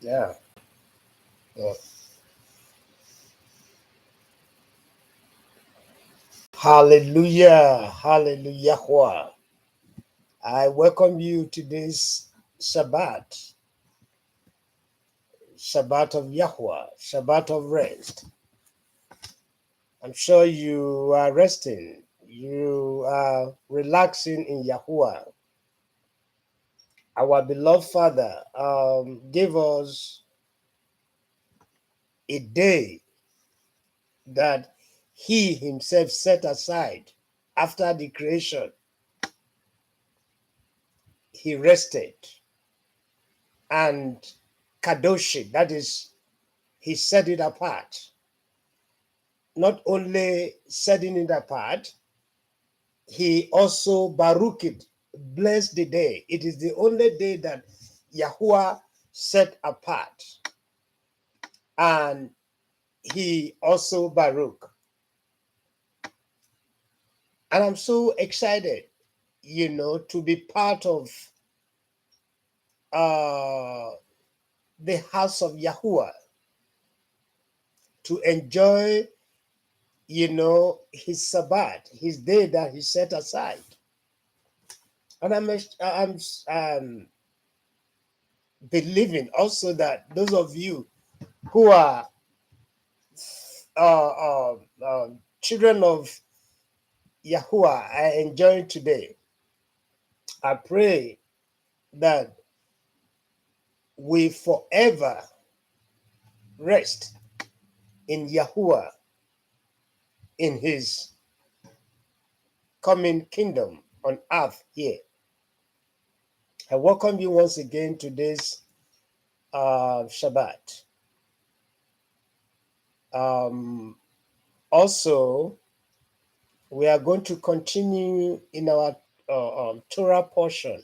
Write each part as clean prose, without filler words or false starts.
Yeah. Yeah. Hallelujah. Hallelujah. I welcome you to this Shabbat. Shabbat of Yahweh. Shabbat of rest. I'm sure you are resting. You are relaxing in Yahuwah. Our beloved Father gave us a day that He Himself set aside after the creation. He rested and Kadoshi, that is, He set it apart. Not only setting it apart, He also Baruch it, bless the day. It is the only day that Yahuwah set apart. And He also Baruch. And I'm so excited, to be part of the house of Yahuwah, to enjoy, His Sabbath, His day that He set aside. And I'm believing also that those of you who are children of Yahuwah are enjoying today. I pray that we forever rest in Yahuwah, in His coming kingdom on earth here. I welcome you once again to this Shabbat. Also, we are going to continue in our Torah portion.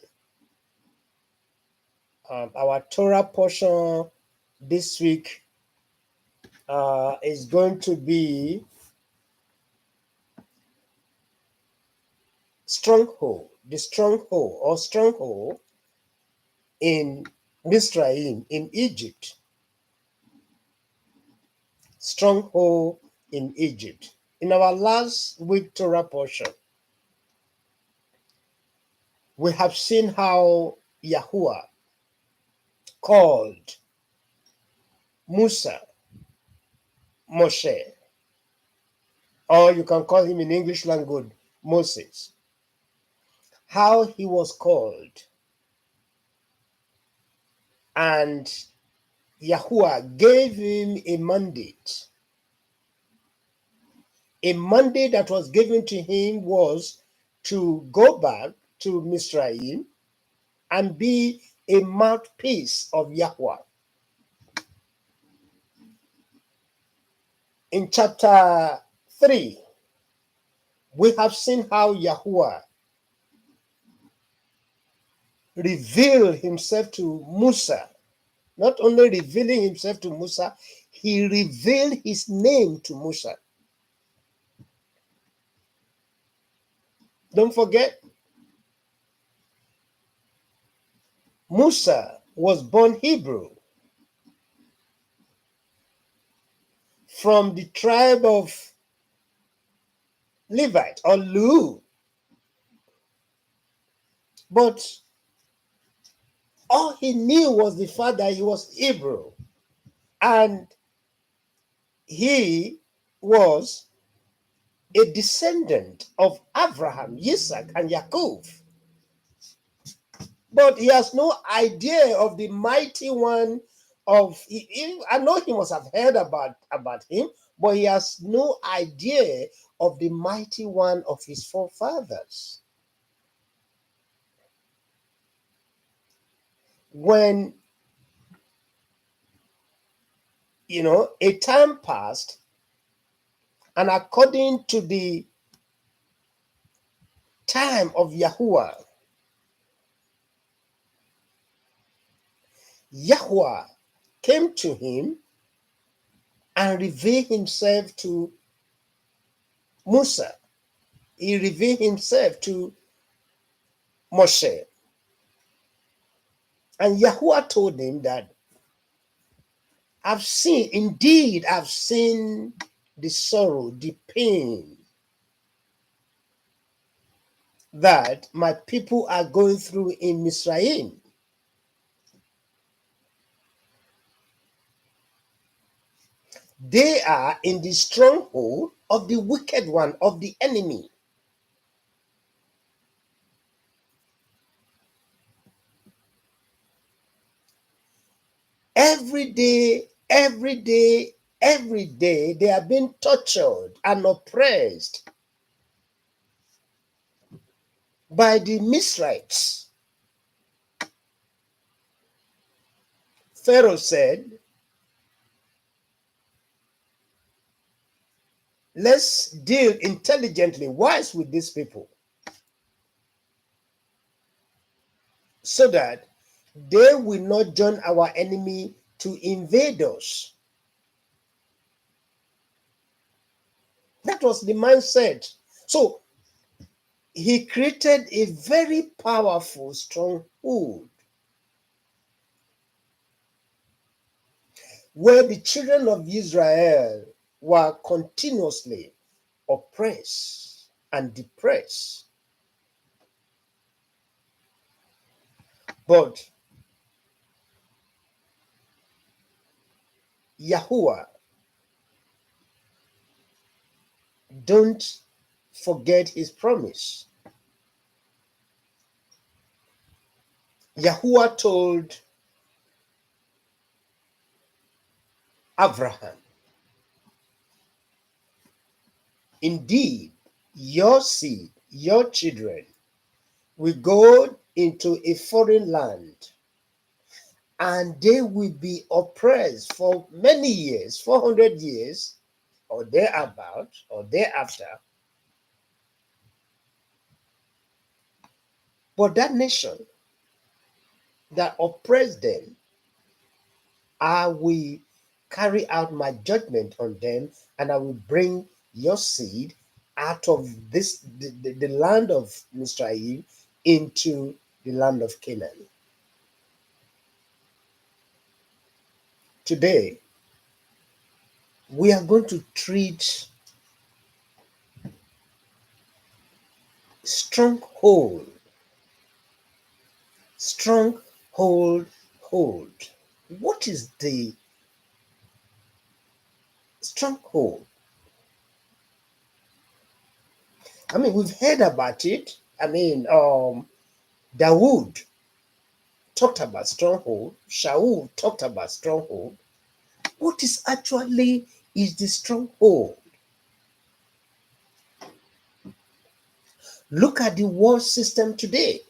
Our Torah portion this week is going to be the stronghold in Mizraim, in Egypt. Stronghold in Egypt. In our last week Torah portion, we have seen how Yahuwah called Musa, Moshe, or you can call him in English language, Moses. How he was called, and Yahuwah gave him a mandate. A mandate that was given to him was to go back to Mizraim and be a mouthpiece of Yahweh. In chapter 3, we have seen how Yahuwah revealed himself to Musa. Not only revealing himself to Musa, he revealed his name to Musa. Don't forget, Musa was born Hebrew from the tribe of Levite or Lu. But all he knew was the fact that he was Hebrew. And he was a descendant of Abraham, Isaac, and Jacob. But he has no idea of the mighty one I know he must have heard about him, but he has no idea of the mighty one of his forefathers. When, a time passed, and according to the time of Yahuwah, Yahuwah came to him and revealed himself to Musa. He revealed himself to Moshe. And Yahuwah told him that I've seen the sorrow, the pain that my people are going through in Mizraim. They are in the stronghold of the wicked one, of the enemy. Every day, they are being tortured and oppressed by the Mizrahites. Pharaoh said, let's deal intelligently, wise with these people, so that they will not join our enemy to invade us. That was the mindset. So he created a very powerful stronghold where the children of Israel were continuously oppressed and depressed. But Yahuwah, don't forget his promise. Yahuwah told Abraham, indeed, your seed, your children, will go into a foreign land and they will be oppressed for many years, 400 years, or thereabout, or thereafter. But that nation that oppressed them, I will carry out my judgment on them, and I will bring your seed out of the land of Mizraim into the land of Canaan. Today, we are going to treat stronghold. Hold. What is the stronghold? I mean, we've heard about it. I mean, Dawood talked about stronghold. Shaul talked about stronghold. What is the stronghold? Look at the world system today.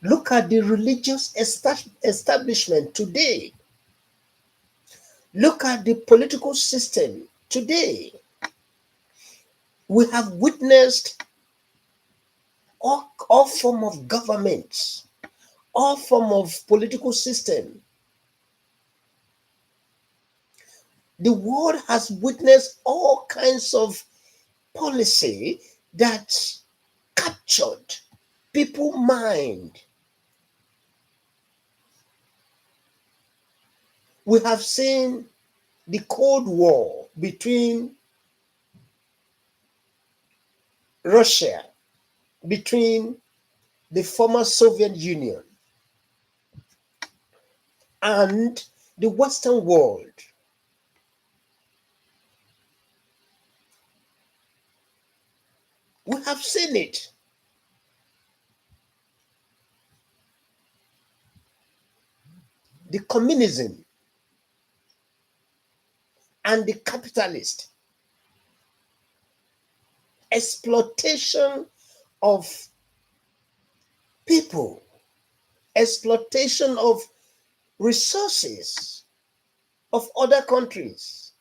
Look at the religious establishment today. Look at the political system today. We have witnessed all form of governments, all form of political system. The world has witnessed all kinds of policy that captured people's mind. We have seen the Cold War between Russia, between the former Soviet Union and the Western world. We have seen it. The communism and the capitalist exploitation of people, exploitation of resources of other countries.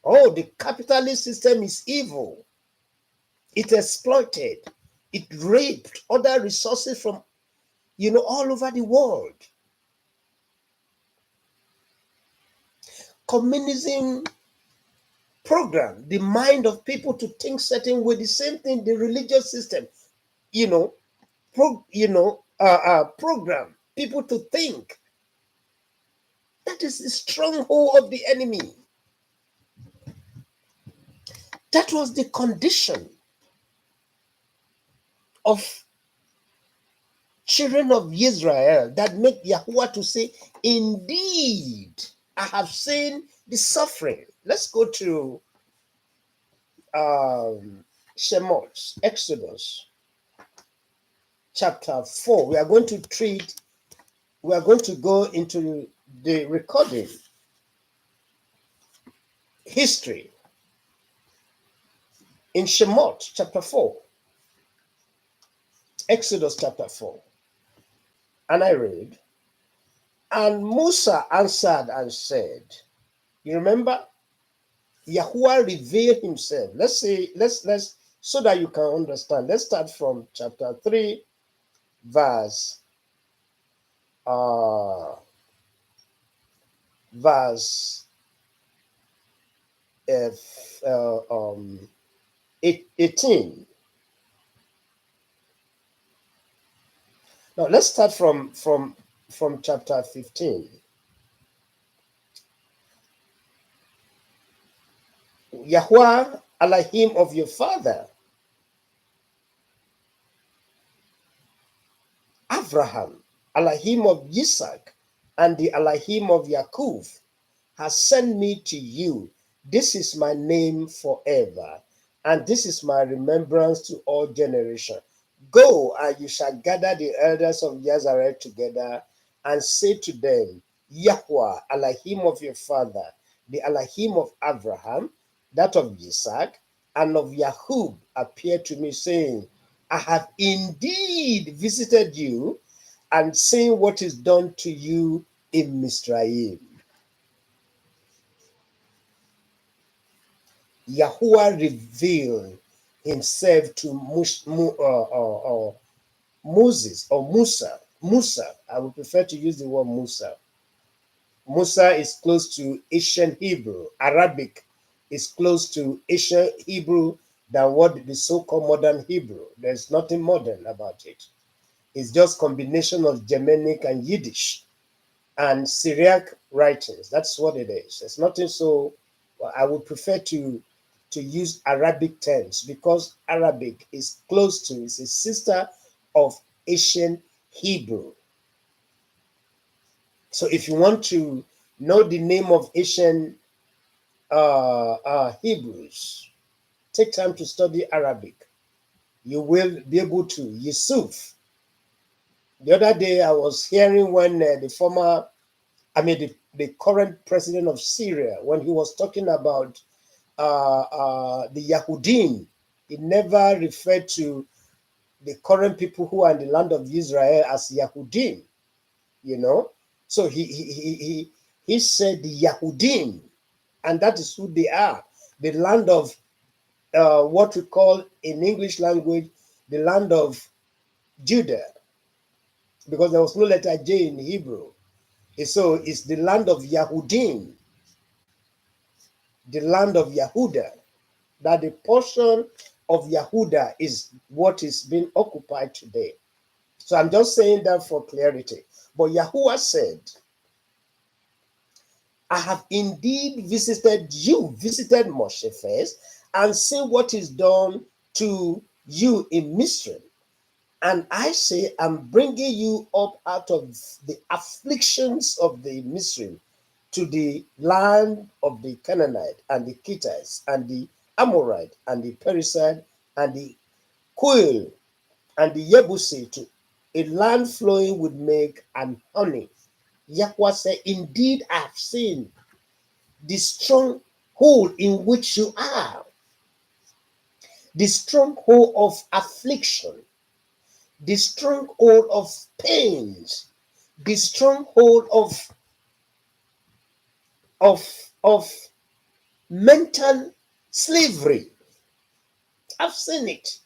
Oh, the capitalist system is evil. It exploited, it raped other resources from, all over the world. Communism program the mind of people to think certain way. The same thing, the religious system, program people to think That is the stronghold of the enemy. That was the condition of children of Israel that make Yahuwah to say, indeed, I have seen the suffering. Let's go to Shemoth, Exodus chapter 4. We are going to go into the recording history in Shemoth chapter 4. Exodus chapter 4. And I read, and Musa answered and said, you remember? Yahuwah revealed himself. Let's so that you can understand. Let's start from chapter 3, verse uh, verse 18. Now let's start from chapter 15. Yahuwah Elohim of your father Abraham, Elohim of Isaac, and the Elohim of Yaakov has sent me to you. This is my name forever, and this is my remembrance to all generations. Go, and you shall gather the elders of Nazareth together, and say to them, Yahweh, Elohim of your father, the Elohim of Abraham, that of Isaac, and of Yaakov, appeared to me, saying, I have indeed visited you and seen what is done to you in Mizraim. Yahuwah revealed himself to Moses or Musa. Musa, I would prefer to use the word Musa. Musa is close to Asian Hebrew. Arabic is close to Asian Hebrew than what the so-called modern Hebrew. There's nothing modern about it. It's just combination of Germanic and Yiddish and Syriac writings. That's what it is. It's nothing so. I would prefer to use Arabic terms because Arabic is close to, it's a sister of Asian Hebrew. So if you want to know the name of Asian Hebrews, take time to study Arabic. You will be able to. Yusuf. The other day I was hearing when the current president of Syria, when he was talking about the Yahudim, he never referred to the current people who are in the land of Israel as Yahudim, you know. So he said the Yahudim, and that is who they are. The land of what we call in English language, the land of Judah, because there was no letter J in Hebrew. So it's the land of Yahudim, the land of Yahudah, that the portion of Yahudah is what is being occupied today. So I'm just saying that for clarity. But Yahuwah said, I have indeed visited Moshe first, and seen what is done to you in Mizraim. And I say, I'm bringing you up out of the afflictions of the Mizraim to the land of the Canaanite and the Hittites and the Amorite and the Perizzite and the Quail and the Yebusite, to a land flowing with milk and honey. Yahweh said, indeed I have seen the stronghold in which you are, the stronghold of affliction, the stronghold of pains, the stronghold of mental slavery. I've seen it.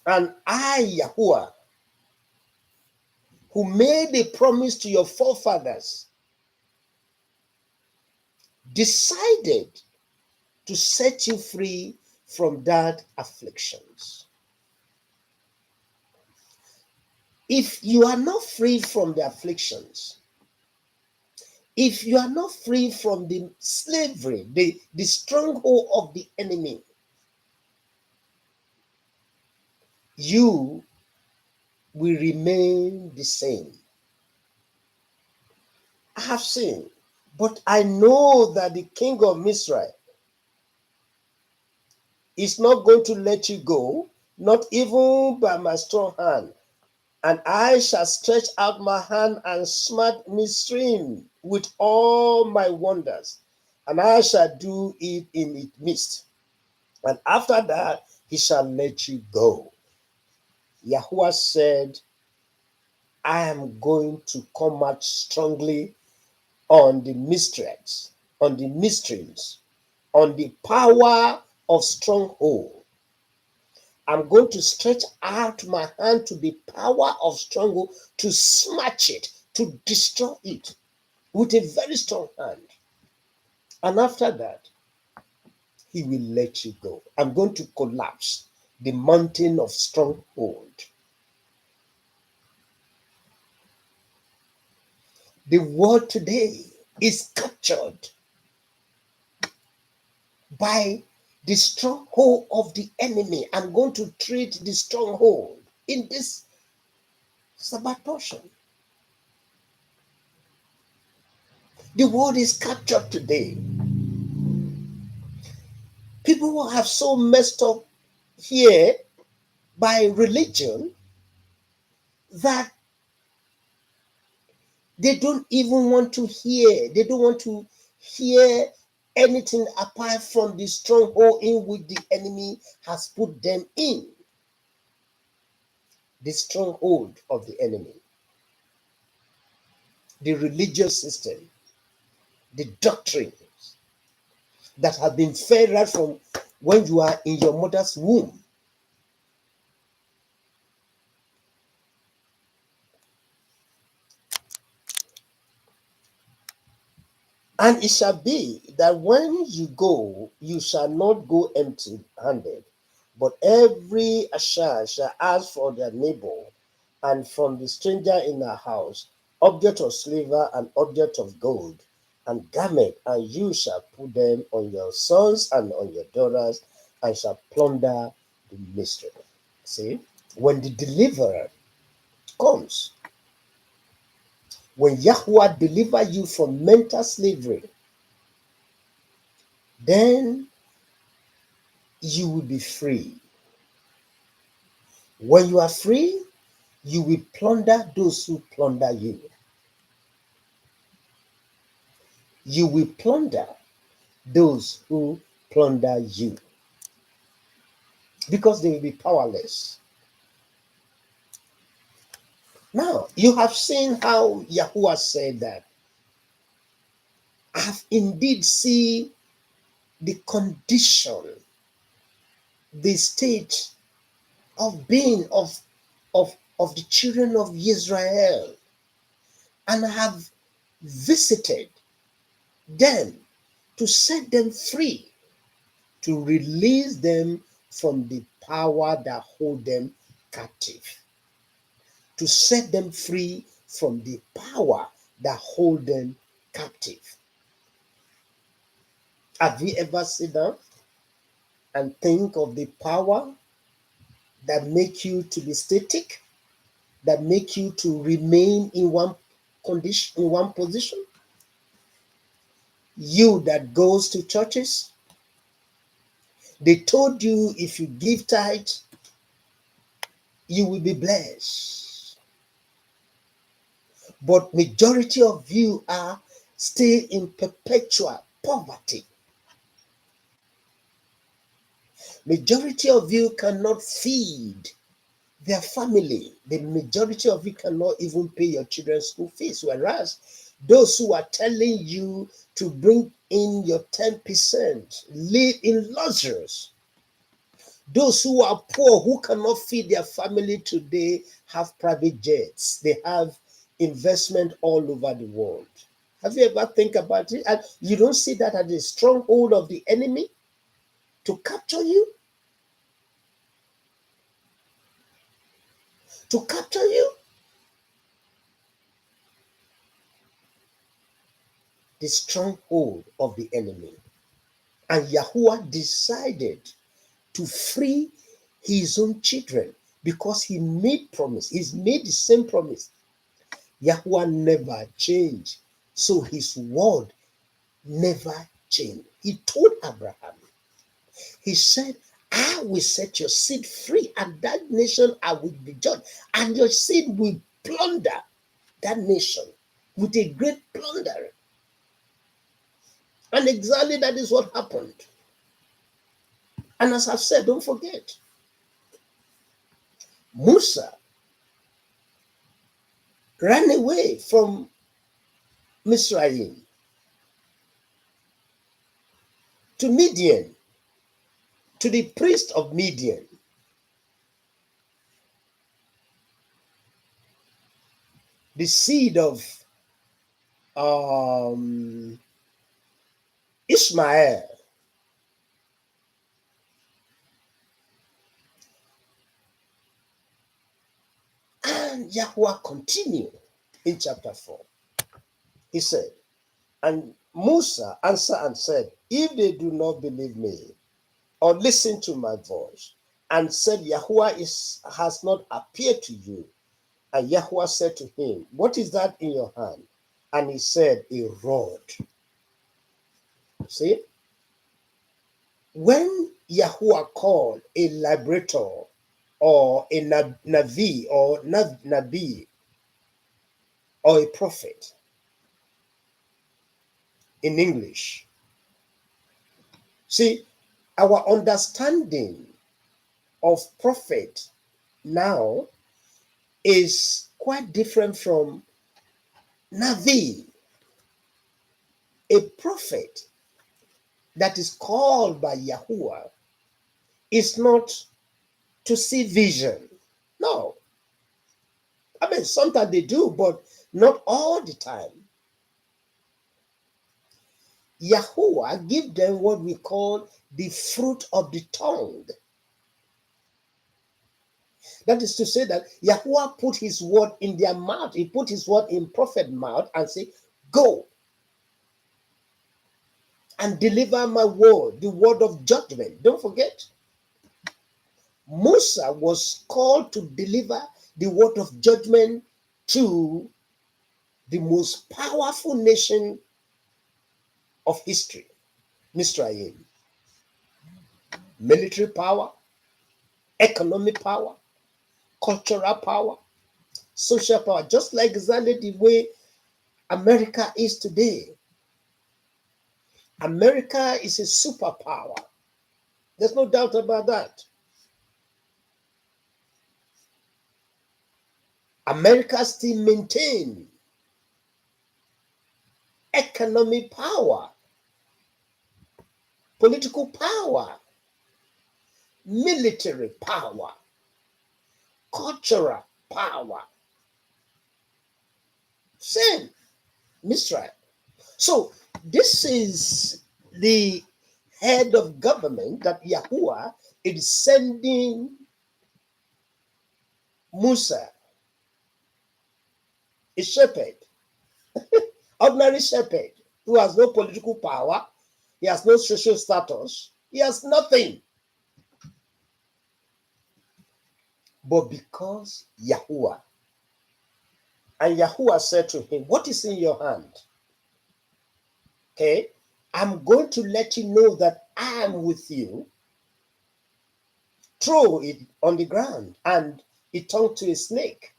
And I, Yahuwah, who made a promise to your forefathers, decided to set you free from that afflictions. If you are not free from the afflictions, if you are not free from the slavery, the stronghold of the enemy, you will remain the same. I have seen, but I know that the king of Israel is not going to let you go, not even by my strong hand. And I shall stretch out my hand and smite Misraim with all my wonders, and I shall do it in its midst. And after that, he shall let you go. Yahuwah said, I am going to come out strongly on the mysteries, on the mysteries, on the power of stronghold. I'm going to stretch out my hand to the power of stronghold to smash it, to destroy it with a very strong hand. And after that, he will let you go. I'm going to collapse the mountain of stronghold. The world today is captured by the stronghold of the enemy. I'm going to treat the stronghold in this Sabbath portion. The world is captured today. People have so messed up here by religion that they don't even want to hear. They don't want to hear anything apart from the stronghold in which the enemy has put them in. The stronghold of the enemy, the religious system, the doctrines that have been fed right from when you are in your mother's womb. And it shall be that when you go, you shall not go empty-handed, but every asher shall ask for their neighbor, and from the stranger in her house, object of silver and object of gold, and garment, and you shall put them on your sons and on your daughters, and shall plunder the mystery. See, when the deliverer comes, when Yahweh deliver you from mental slavery, then you will be free. When you are free, you will plunder those who plunder you. You will plunder those who plunder you because they will be powerless. Now, you have seen how Yahuwah said that I have indeed seen the condition, the state of being of the children of Israel, and I have visited them to set them free, to release them from the power that hold them captive, to set them free from the power that hold them captive. Have you ever sit down and think of the power that make you to be static, that make you to remain in one condition, in one position? You that goes to churches, they told you if you give tithe, you will be blessed. But majority of you are still in perpetual poverty. Majority of you cannot feed their family. The majority of you cannot even pay your children's school fees. Whereas those who are telling you to bring in your 10% live in luxuries. Those who are poor, who cannot feed their family today, have private jets. They have investment all over the world. Have you ever think about it? And you don't see that as a stronghold of the enemy to capture you? To capture you? the stronghold of the enemy. And Yahuwah decided to free his own children because he made promise. He's made the same promise. Yahuwah never changed. So his word never changed. He told Abraham, he said, I will set your seed free, and that nation I will be judged, and your seed will plunder that nation with a great plunder. And exactly that is what happened. And as I've said, don't forget, Musa ran away from Mizraim to Midian, to the priest of Midian. The seed of Ishmael. And Yahweh continued in chapter 4. He said, and Musa answered and said, if they do not believe me or listen to my voice, and said, Yahweh has not appeared to you. And Yahweh said to him, what is that in your hand? And he said, a rod. See? When Yahweh called a liberator or a Navi or Nabi or a prophet in English, see, our understanding of prophet now is quite different from Navi. A prophet that is called by Yahuwah is not to see vision. No. I mean, sometimes they do, but not all the time. Yahuwah give them what we call the fruit of the tongue. That is to say that Yahuwah put his word in their mouth. He put his word in prophet's mouth and say, go and deliver my word, the word of judgment. Don't forget, Musa was called to deliver the word of judgment to the most powerful nation of history, Mizraim. Military power, economic power, cultural power, social power, just like exactly the way America is today. America is a superpower. There's no doubt about that. America still maintains economic power, political power, military power, cultural power. Same, Mizraim. So this is the head of government that Yahuwah is sending Musa, a shepherd, ordinary shepherd, who has no political power, he has no social status, he has nothing. But because Yahuwah, and Yahuwah said to him, what is in your hand? Okay, I'm going to let you know that I am with you. Throw it on the ground, and it turned to a snake.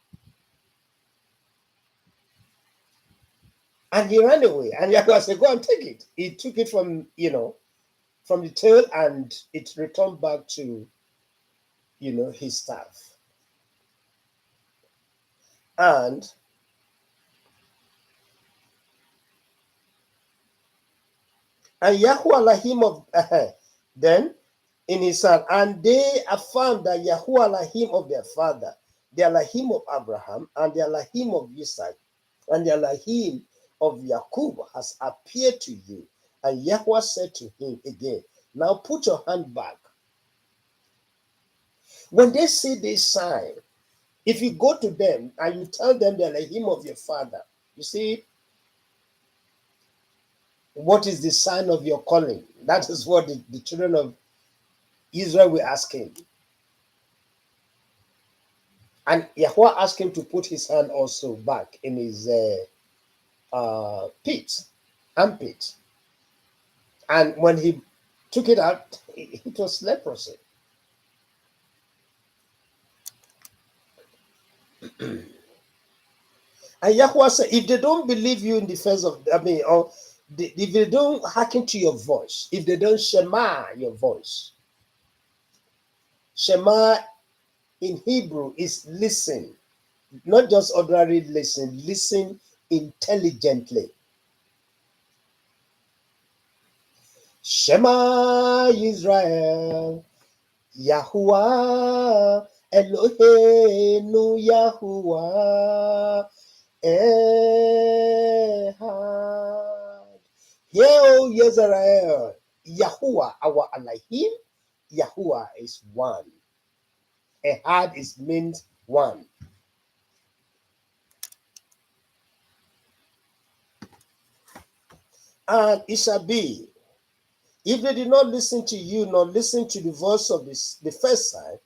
And he ran away. And Yahuwah said, go and take it. He took it from the tail, and it returned back to, his staff. And Yahuwah Elohim of then in his son, and they affirmed that Yahuwah Elohim of their father, the Elohim of Abraham, and the Elohim of Isaac, and the Elohim of Jacob has appeared to you. And Yahuwah said to him again, now put your hand back. When they see this sign, if you go to them and you tell them the Elohim of your father, you see, What is the sign of your calling? That is what the children of Israel were asking. And Yahweh asked him to put his hand also back in his armpit. And when he took it out, it was leprosy. And Yahweh said, if they don't believe you in the face of, or if they don't hearken to your voice, if they don't shema your voice, shema in Hebrew is listen, not just ordinary listen intelligently. Shema Israel, Yahuwah Eloheinu Yahuwah Ehad. Hear, O Israel, Yahuwah, our Elohim, Yahuwah is one. Ehad is means one. And it shall be, if they did not listen to you, nor listen to the voice of the first sign,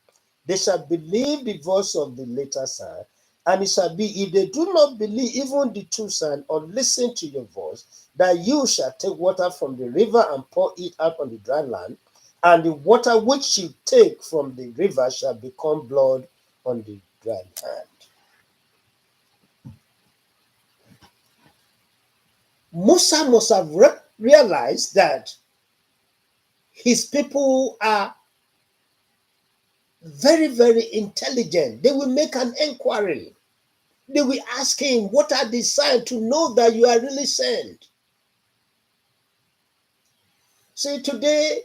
they shall believe the voice of the later sign. And it shall be, if they do not believe even the two signs, or listen to your voice, that you shall take water from the river and pour it out on the dry land, and the water which you take from the river shall become blood on the dry land. Musa must have realized that his people are very, very intelligent. They will make an inquiry. They will ask him, what are the signs to know that you are really sent? See, today,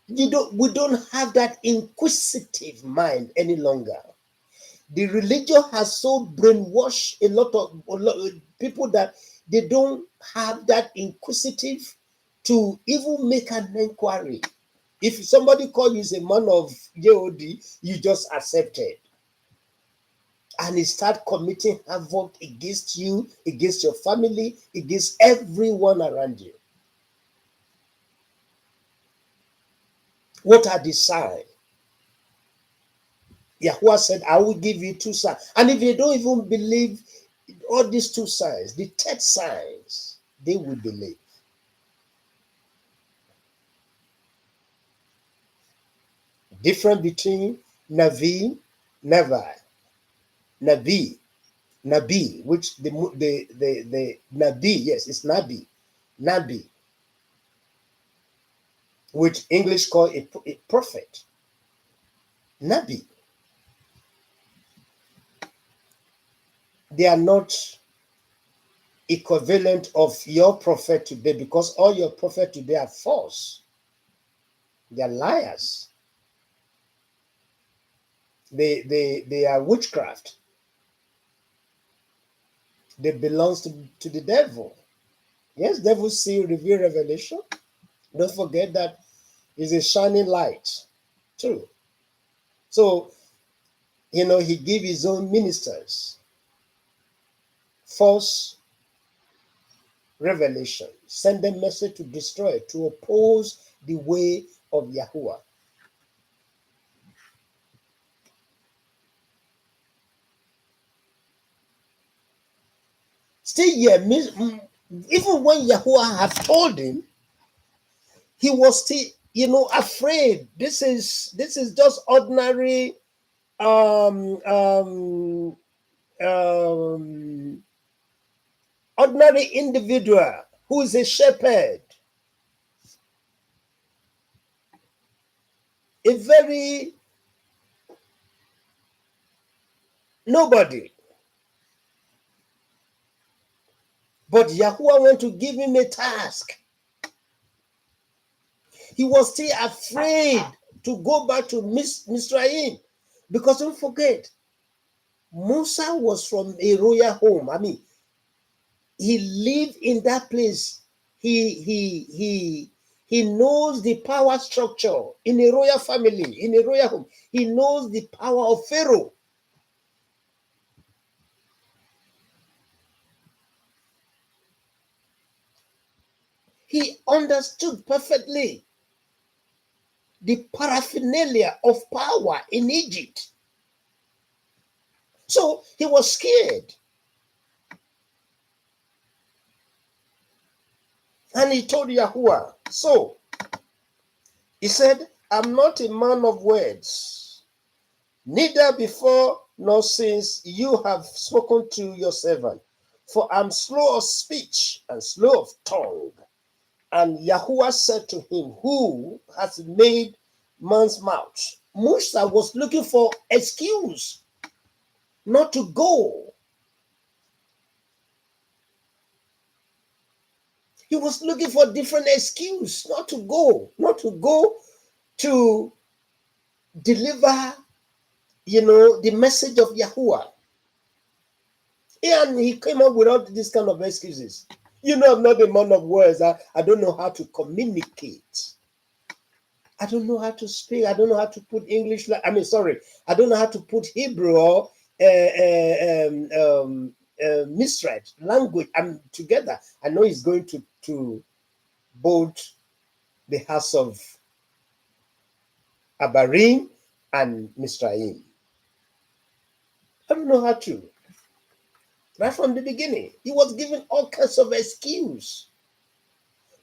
we don't have that inquisitive mind any longer. The religion has so brainwashed a lot of people that they don't have that inquisitive to even make an inquiry. If somebody calls you a man of Yod, you just accept it. And he start committing havoc against you, against your family, against everyone around you. What are the signs? Yahweh said, I will give you two signs. And if you don't even believe all these two signs, the third signs, they will believe. Difference between Navi, Navi, Nabi, which the Nabi, yes, it's Nabi, which English call a prophet. Nabi. They are not equivalent of your prophet today, because all your prophet today are false. They are liars. They are witchcraft. They belong to the devil. Yes, devil see, reveal revelation. Don't forget that is a shining light. True. So, he gave his own ministers false revelation, send them message to destroy, to oppose the way of Yahuwah. Still, even when Yahuwah have told him, he was still, afraid. This is just ordinary ordinary individual who is a shepherd, a very nobody. But Yahuwah went to give him a task. He was still afraid to go back to Mizraim, because don't forget, Musa was from a royal home. He lived in that place. He knows the power structure in a royal family, in a royal home. He knows the power of Pharaoh. He understood perfectly the paraphernalia of power in Egypt. So he was scared. And he told Yahuwah, so he said, I'm not a man of words, neither before nor since you have spoken to your servant. For I'm slow of speech and slow of tongue. And Yahuwah said to him, who has made man's mouth? Musa was looking for excuse not to go. He was looking for different excuse not to go to deliver, the message of Yahuwah. And he came up with all these kind of excuses. I'm not a man of words. I don't know how to communicate. I don't know how to speak. I don't know how to put English. I don't know how to put Hebrew or misread language together. I know he's going to both the house of Abarim and Misraim. I don't know how to. Right from the beginning, he was given all kinds of excuse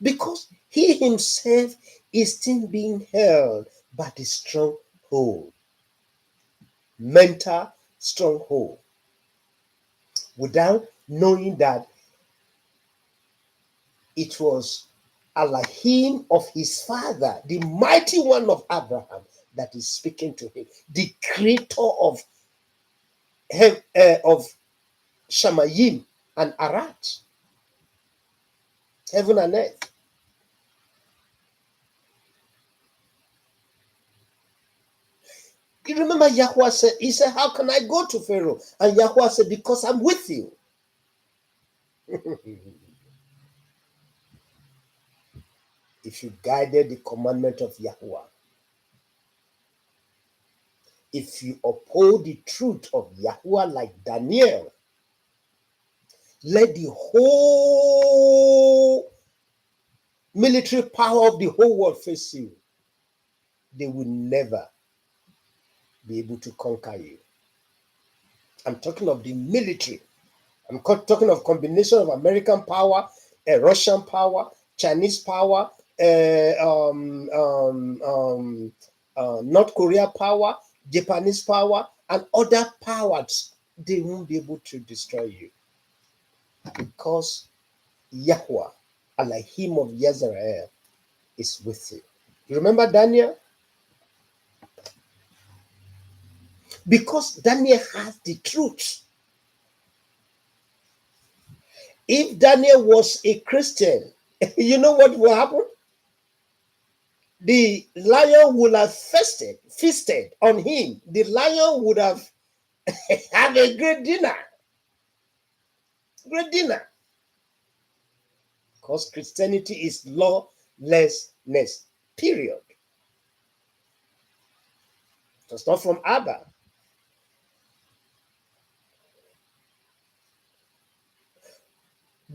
because he himself is still being held by the stronghold, mental stronghold, without knowing that it was Elohim of his father, the mighty one of Abraham, that is speaking to him, the creator of Shamayim and Arat, heaven and earth. You remember Yahuwah said, he said, how can I go to Pharaoh? And Yahuwah said, because I'm with you. If you guided the commandment of Yahuwah, if you uphold the truth of Yahuwah like Daniel, let the whole military power of the whole world face you. They will never be able to conquer you. I'm talking of the military. I'm talking of combination of American power, Russian power, Chinese power, North Korea power, Japanese power, and other powers. They won't be able to destroy you because Yahweh, Elohim of Yisrael, is with you. You remember Daniel? Because Daniel has the truth. If Daniel was a Christian, you know what will happen? The lion would have feasted on him. The lion would have had a great dinner. Great dinner. Because Christianity is lawlessness. Period. It's not from Abba.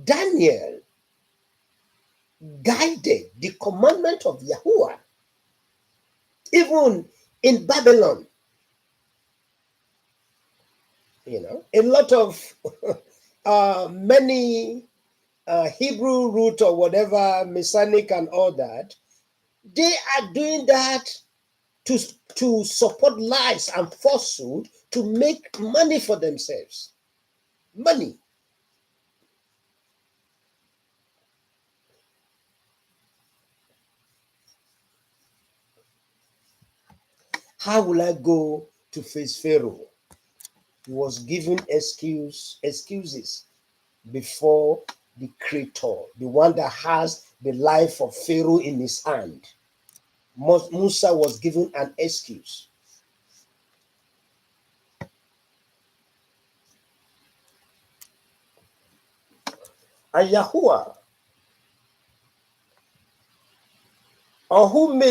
Daniel guided the commandment of Yahuwah, even in Babylon. A lot of many Hebrew root or whatever, Messianic and all that, they are doing that to support lies and falsehood to make money for themselves. Money. How will I go to face Pharaoh? He was given excuses before the Creator, the one that has the life of Pharaoh in his hand. Musa was given an excuse. And Yahuwah, and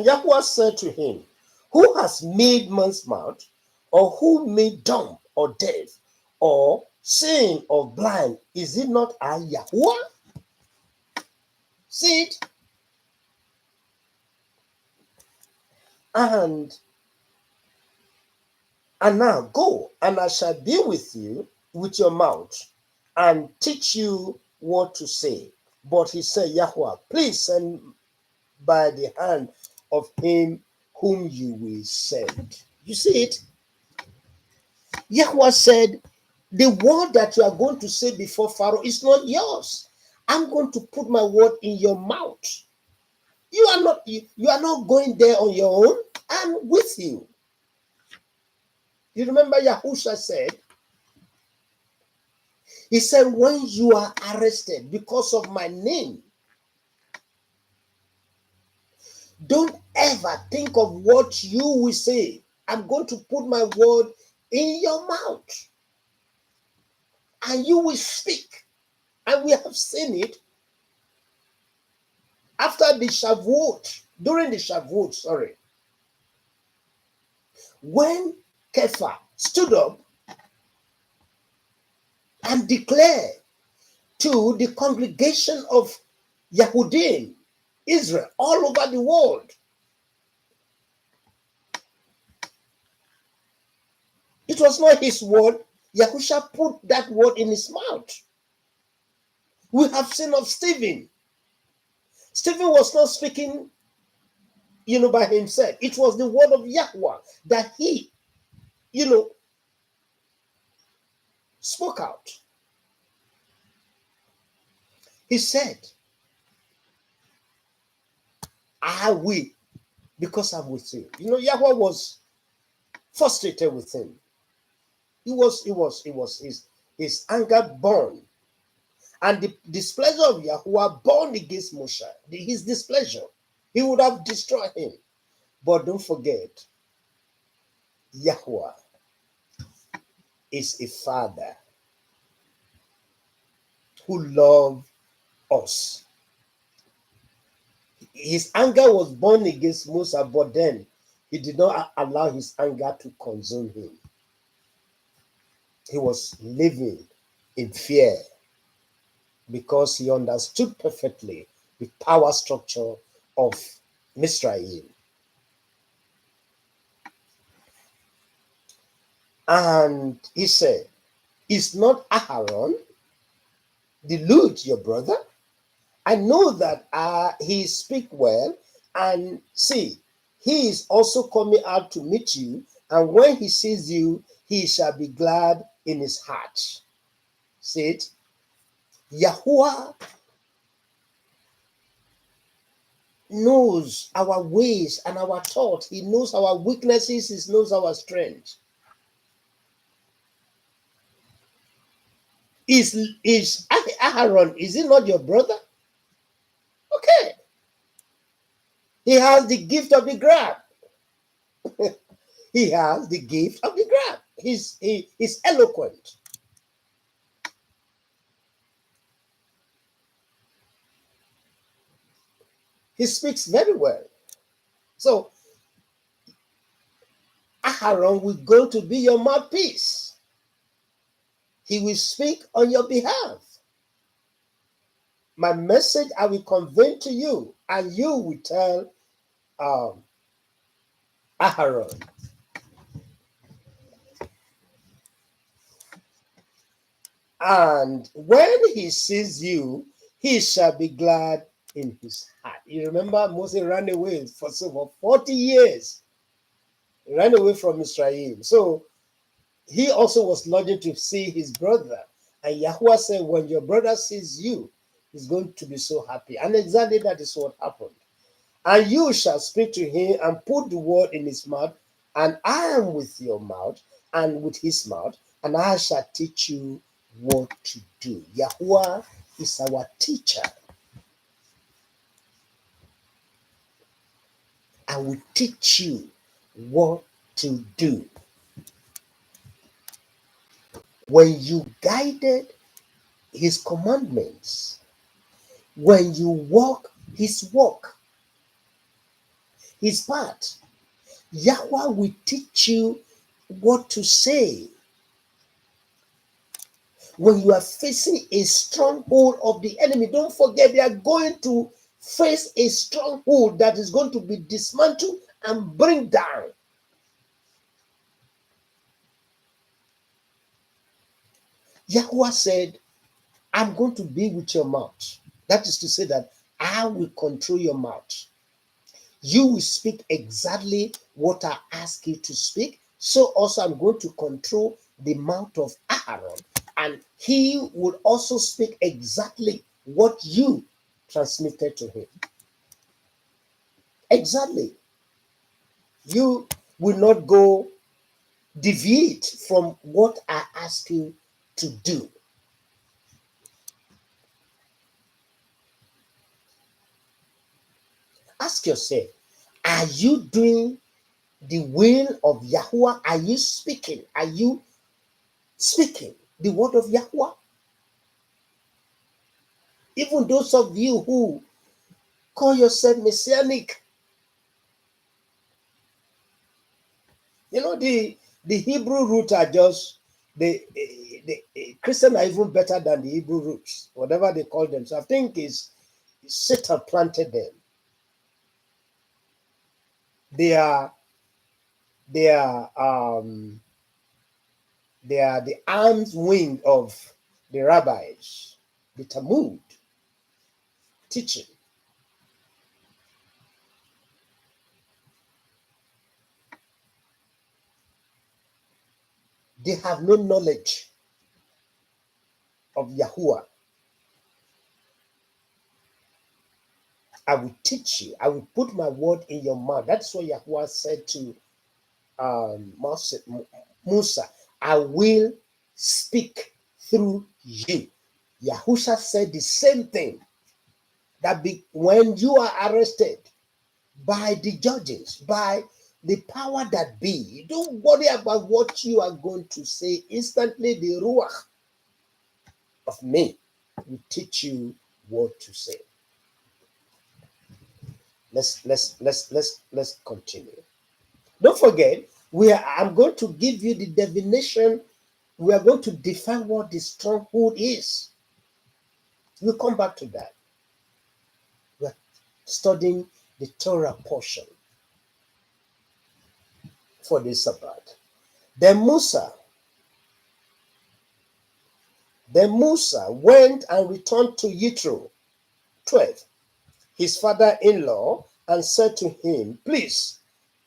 Yahuwah said to him, who has made man's mouth, or who made dumb or deaf, or seeing or blind? Is it not I, Yahuwah? See it? And now go, and I shall be with you with your mouth and teach you what to say. But he said, Yahweh, please send by the hand of him whom you will send. You see it? Yahweh said, the word that you are going to say before Pharaoh is not yours. I'm going to put my word in your mouth. You are not going there on your own. I'm with you. You remember Yahusha said, he said, when you are arrested because of my name, don't ever think of what you will say. I'm going to put my word in your mouth and you will speak. And we have seen it after the Shavuot, during the Shavuot, when Kepha stood up and declared to the congregation of Yahudim, Israel, all over the world, it was not his word. Yahusha put that word in his mouth. We have seen of Stephen. Stephen was not speaking, by himself. It was the word of Yahweh that he, spoke out. He said, I will, because I'm with you. Yahweh was frustrated with him. His anger burned. And the displeasure of Yahweh burned against Moshe. His displeasure. He would have destroyed him. But don't forget, Yahweh is a father who loves us. His anger was burned against Moses, but then he did not allow his anger to consume him. He was living in fear because he understood perfectly the power structure of Mizraim. And he said, is not Aharon the Lord your brother? I know that he speak well, and see, he is also coming out to meet you, and when he sees you, he shall be glad in his heart. See it? Yahuwah knows our ways and our thoughts. He knows our weaknesses. He knows our strength. Is Aharon, is he not your brother? Okay. He has the gift of the grab. He has the gift of the grab. He's eloquent. He speaks very well. So Aharon will go to be your mouthpiece. He will speak on your behalf. My message I will convey to you, and you will tell Aharon. And when he sees you, he shall be glad in his heart. You remember Moses ran away for 40 years. He ran away from Israel. So he also was longing to see his brother. And Yahweh said, when your brother sees you, he's going to be so happy. And exactly that is what happened. And you shall speak to him and put the word in his mouth, and I am with your mouth and with his mouth, and I shall teach you what to do. Yahweh is our teacher. I will teach you what to do. When you guided his commandments, when you walk his walk, his path, Yahweh will teach you what to say. When you are facing a stronghold of the enemy, don't forget they are going to face a stronghold that is going to be dismantled and bring down. Yahweh said, I'm going to be with your mouth. That is to say that I will control your mouth. You will speak exactly what I ask you to speak. So also I'm going to control the mouth of Aaron, and he will also speak exactly what you transmitted to him. Exactly. You will not go deviate from what I ask you to do. Ask yourself, are you doing the will of Yahweh? Are you speaking? Are you speaking the word of Yahweh? Even those of you who call yourself messianic, the Hebrew roots are just the Christians are even better than the Hebrew roots, whatever they call them. So I think is Satan planted them. They are they are they are the arms wing of the rabbis, the Talmud teaching. They have no knowledge of Yahuwah. I will teach you. I will put my word in your mouth. That's what Yahuwah said to Musa. I will speak through you. Yahusha said the same thing. That when you are arrested by the judges, by the power that be, don't worry about what you are going to say. Instantly, the ruach of me will teach you what to say. Let's continue. Don't forget, I'm going to give you the definition. We are going to define what the stronghold is. We'll come back to that. We're studying the Torah portion for this Shabbat. Then Musa went and returned to Yitro, 12, his father-in-law, and said to him, please,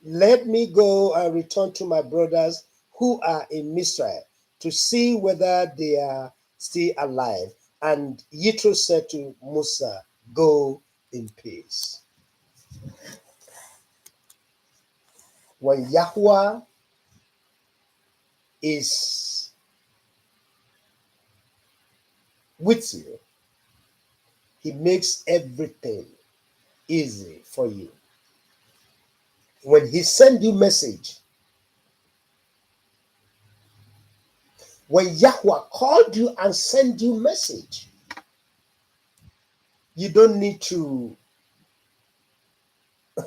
let me go and return to my brothers who are in Mizraim to see whether they are still alive. And Yitro said to Musa, go in peace. When Yahweh is with you, he makes everything easy for you. When he sends you message, when Yahweh called you and sent you message, you don't need to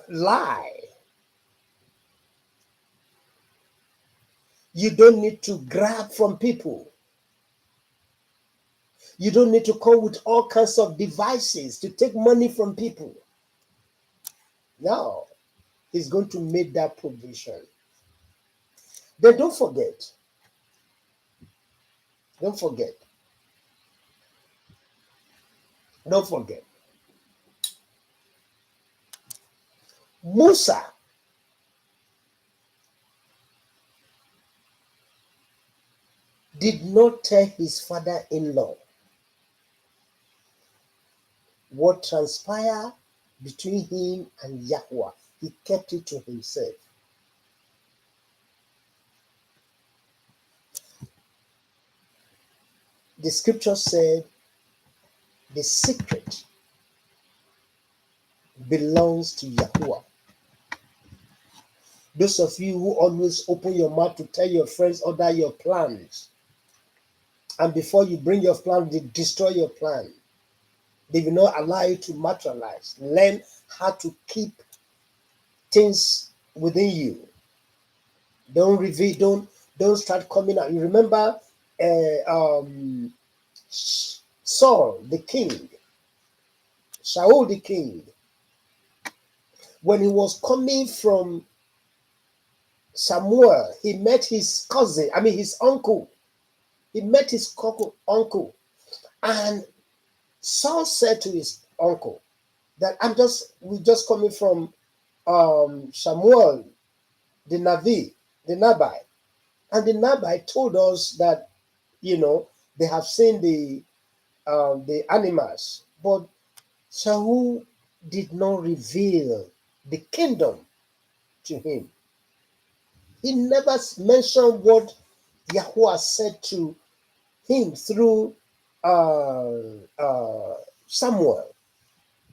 lie. You don't need to grab from people. You don't need to come with all kinds of devices to take money from people. No, he's going to make that provision. Then don't forget, don't forget, don't forget. Musa did not tell his father-in-law what transpired between him and Yahweh. He kept it to himself. The scripture said the secret belongs to Yahweh. Those of you who always open your mouth to tell your friends other your plans, and before you bring your plan, they destroy your plan. They will not allow you to materialize. Learn how to keep things within you. Don't reveal, don't start coming out. You remember Saul, the king. Saul the king, when he was coming from Samuel, he met his cousin, his uncle. He met his uncle. And Saul said to his uncle that we're just coming from Samuel, the Navi, the Nabi. And the Nabi told us that, they have seen the animals. But Saul did not reveal the kingdom to him. He never mentioned what Yahweh said to him through Samuel,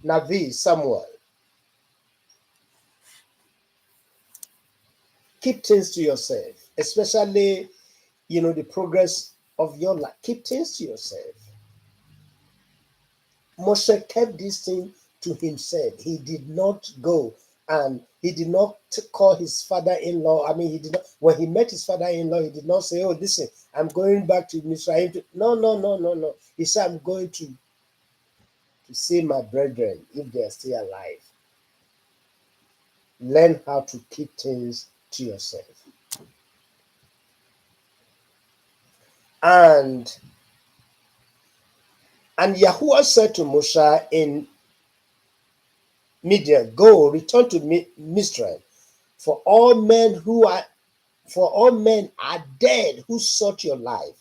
Navi Samuel. Keep things to yourself, especially, the progress of your life. Keep things to yourself. Moshe kept this thing to himself. He did not go and he did not call his father-in-law. He did not. When he met his father-in-law, he did not say, "Oh, listen, I'm going back to Mizraim." No. He said, "I'm going to see my brethren if they are still alive." Learn how to keep things to yourself. And Yahuwah said to Moshe in Midian, "Go, return to Mizraim, for all men are dead who sought your life.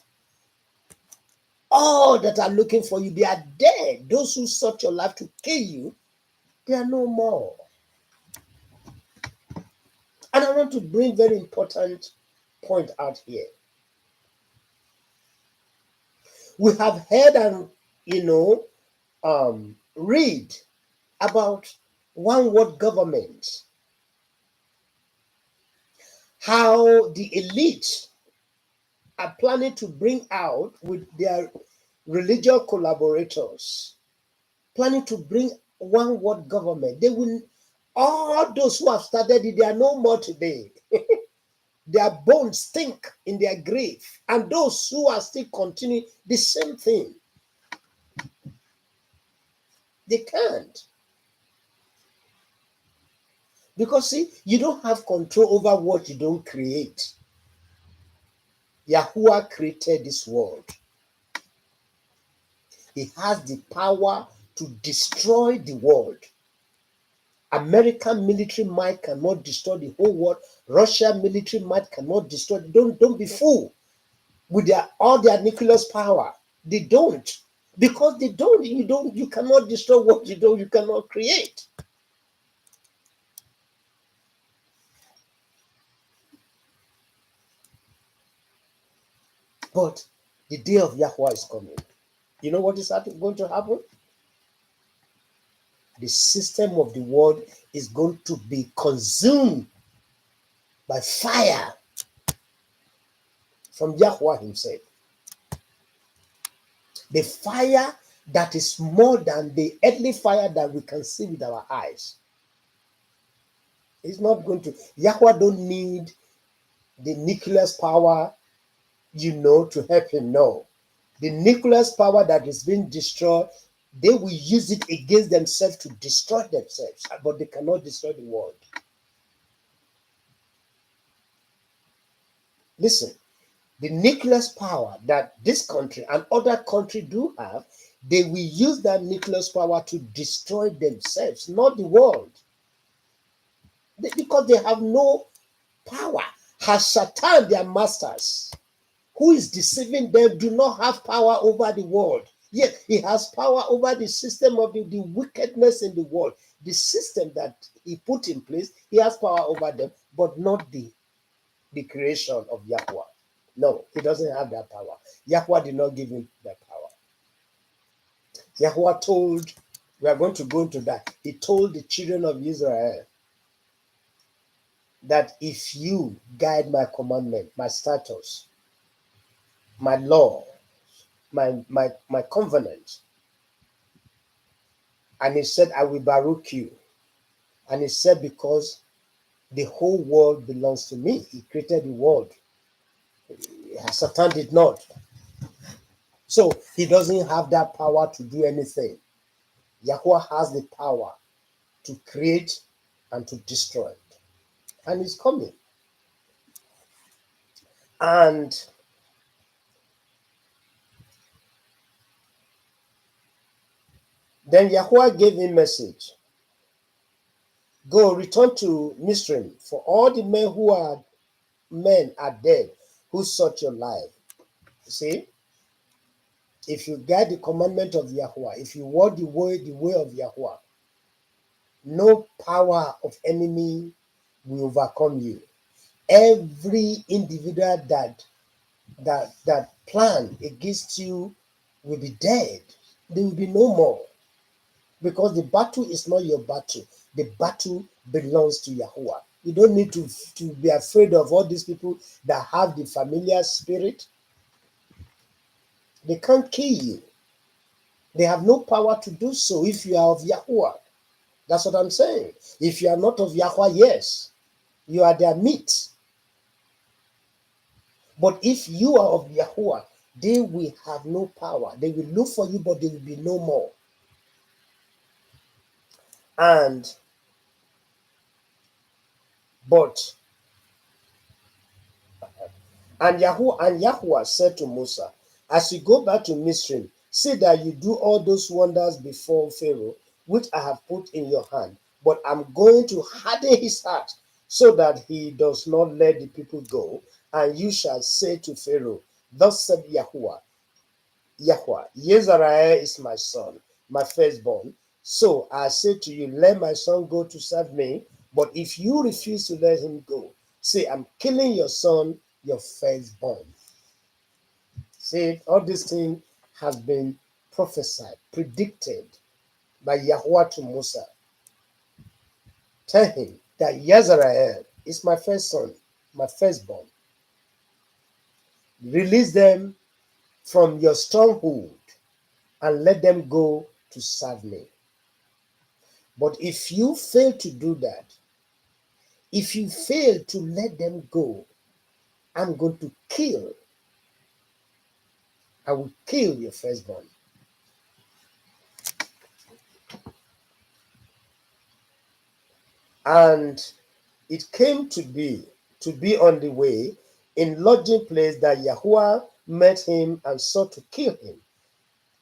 All that are looking for you, they are dead. Those who sought your life to kill you, they are no more." And I want to bring very important point out here. We have heard and read about one world government, how the elite are planning to bring out with their religious collaborators, planning to bring one world government. They will, all those who have started it, they are no more today. Their bones stink in their grave. And those who are still continuing the same thing, they can't. Because see, you don't have control over what you don't create. Yahuwah created this world. He has the power to destroy the world. American military might cannot destroy the whole world. Russia military might cannot destroy. Don't be fooled with all their nuclear power. They don't. Because they don't. You cannot destroy what you cannot create. But the day of Yahweh is coming. You know what is going to happen? The system of the world is going to be consumed by fire from Yahweh himself. The fire that is more than the earthly fire that we can see with our eyes. It's not going to. Yahweh don't need the nuclear power, to help him. No. The nuclear power that is being destroyed, they will use it against themselves to destroy themselves, but they cannot destroy the world. Listen, the nuclear power that this country and other countries do have, they will use that nuclear power to destroy themselves, not the world. Because they have no power. Has Satan, their masters, who is deceiving them, do not have power over the world. Yet he has power over the system of the wickedness in the world. The system that he put in place, he has power over them, but not the creation of Yahweh. No, he doesn't have that power. Yahweh did not give him that power. Yahweh told, we are going to go into that. He told the children of Israel that if you guide my commandment, my statutes, my law, my covenant, and he said, I will baruch you. And he said, because the whole world belongs to me. He created the world. Satan did not. So he doesn't have that power to do anything. Yahweh has the power to create and to destroy. And it's coming. And then Yahweh gave him message. Go, return to Mizraim, for all the men are dead who sought your life. See, if you guide the commandment of Yahweh, if you walk the way of Yahweh, no power of enemy will overcome you. Every individual that plan against you will be dead. There will be no more. Because the battle is not your battle. The battle belongs to Yahweh. You don't need to be afraid of all these people that have the familiar spirit. They can't kill you. They have no power to do so if you are of Yahweh. That's what I'm saying. If you are not of Yahweh, yes, you are their meat. But if you are of Yahweh, they will have no power. They will look for you, but there will be no more. And Yahweh said to Musa, as you go back to Mizraim, see that you do all those wonders before Pharaoh, which I have put in your hand. But I'm going to harden his heart, so that he does not let the people go. And you shall say to Pharaoh, thus said Yahweh, Yezariah is my son, my firstborn. So I say to you, let my son go to serve me. But if you refuse to let him go, say, I'm killing your son, your firstborn. See, all these things has been prophesied, predicted by Yahweh to Musa. Tell him that Yezariah is my first son, my firstborn. Release them from your stronghold and let them go to serve me. But if you fail to do that, if you fail to let them go, I'm going to I will kill your firstborn. And it came to be on the way in lodging place that Yahweh met him and sought to kill him.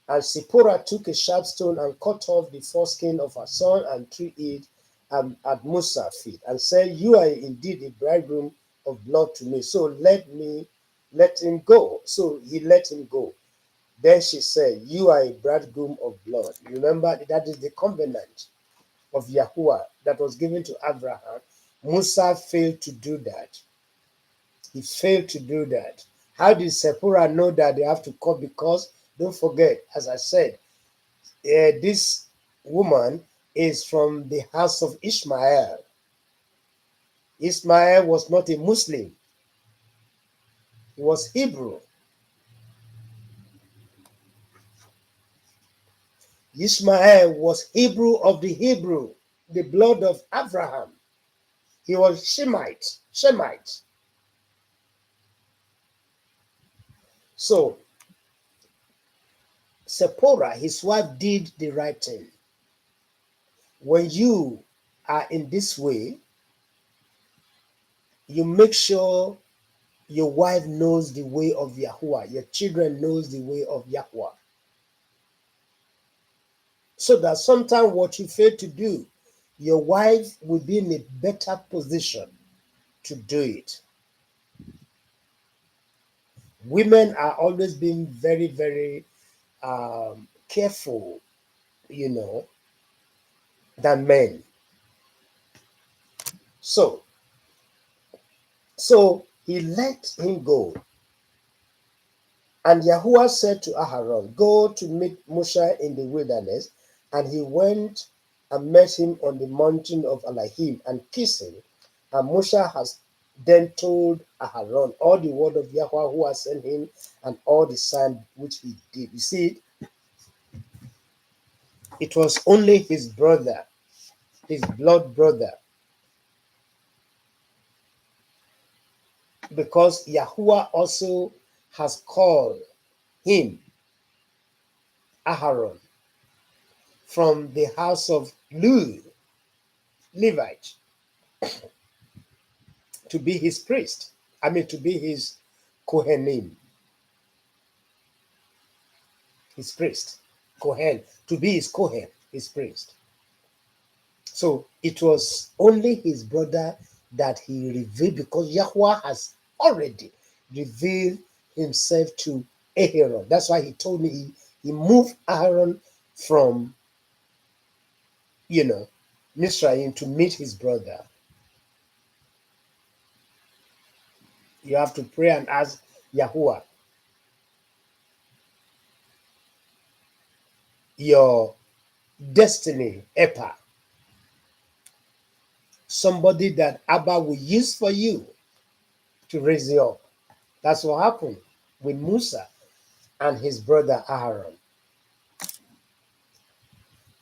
And Zipporah took a sharp stone and cut off the foreskin of her son and threw it at Musa's feet and said, you are indeed a bridegroom of blood to me, so let him go. So he let him go. Then she said, you are a bridegroom of blood. Remember, that is the covenant of Yahuwah that was given to Abraham. Musa failed to do that. He failed to do that. How did Zipporah know that they have to cut? Because don't forget, as I said, this woman is from the house of Ishmael. Ishmael was not a Muslim. He was Hebrew. Ishmael was Hebrew of the Hebrew, the blood of Abraham. He was Shemite. So Zipporah, his wife, did the right thing. When you are in this way, you make sure your wife knows the way of Yahuwah, your children knows the way of Yahuwah. So that sometimes what you fail to do, your wife will be in a better position to do it. Women are always being very, very careful, than men. So he let him go. And Yahuwah said to Aharon, go to meet Moshe in the wilderness. And he went and met him on the mountain of Elohim and kissed him. And Moshe has then told Aharon all the word of Yahuwah who has sent him and all the sign which he did. You see, it was only his brother, his blood brother, because Yahuwah also has called him, Aharon, from the house of Levite, to be his priest. I mean, to be his Kohenim, his priest. Kohen, to be his Kohen, his priest. So it was only his brother that he revealed, because Yahweh has already revealed himself to Aaron. That's why he told me he moved Aaron from, Mizraim to meet his brother. You have to pray and ask Yahweh, your destiny, Epa, somebody that Abba will use for you to raise you up. That's what happened with Musa and his brother Aaron.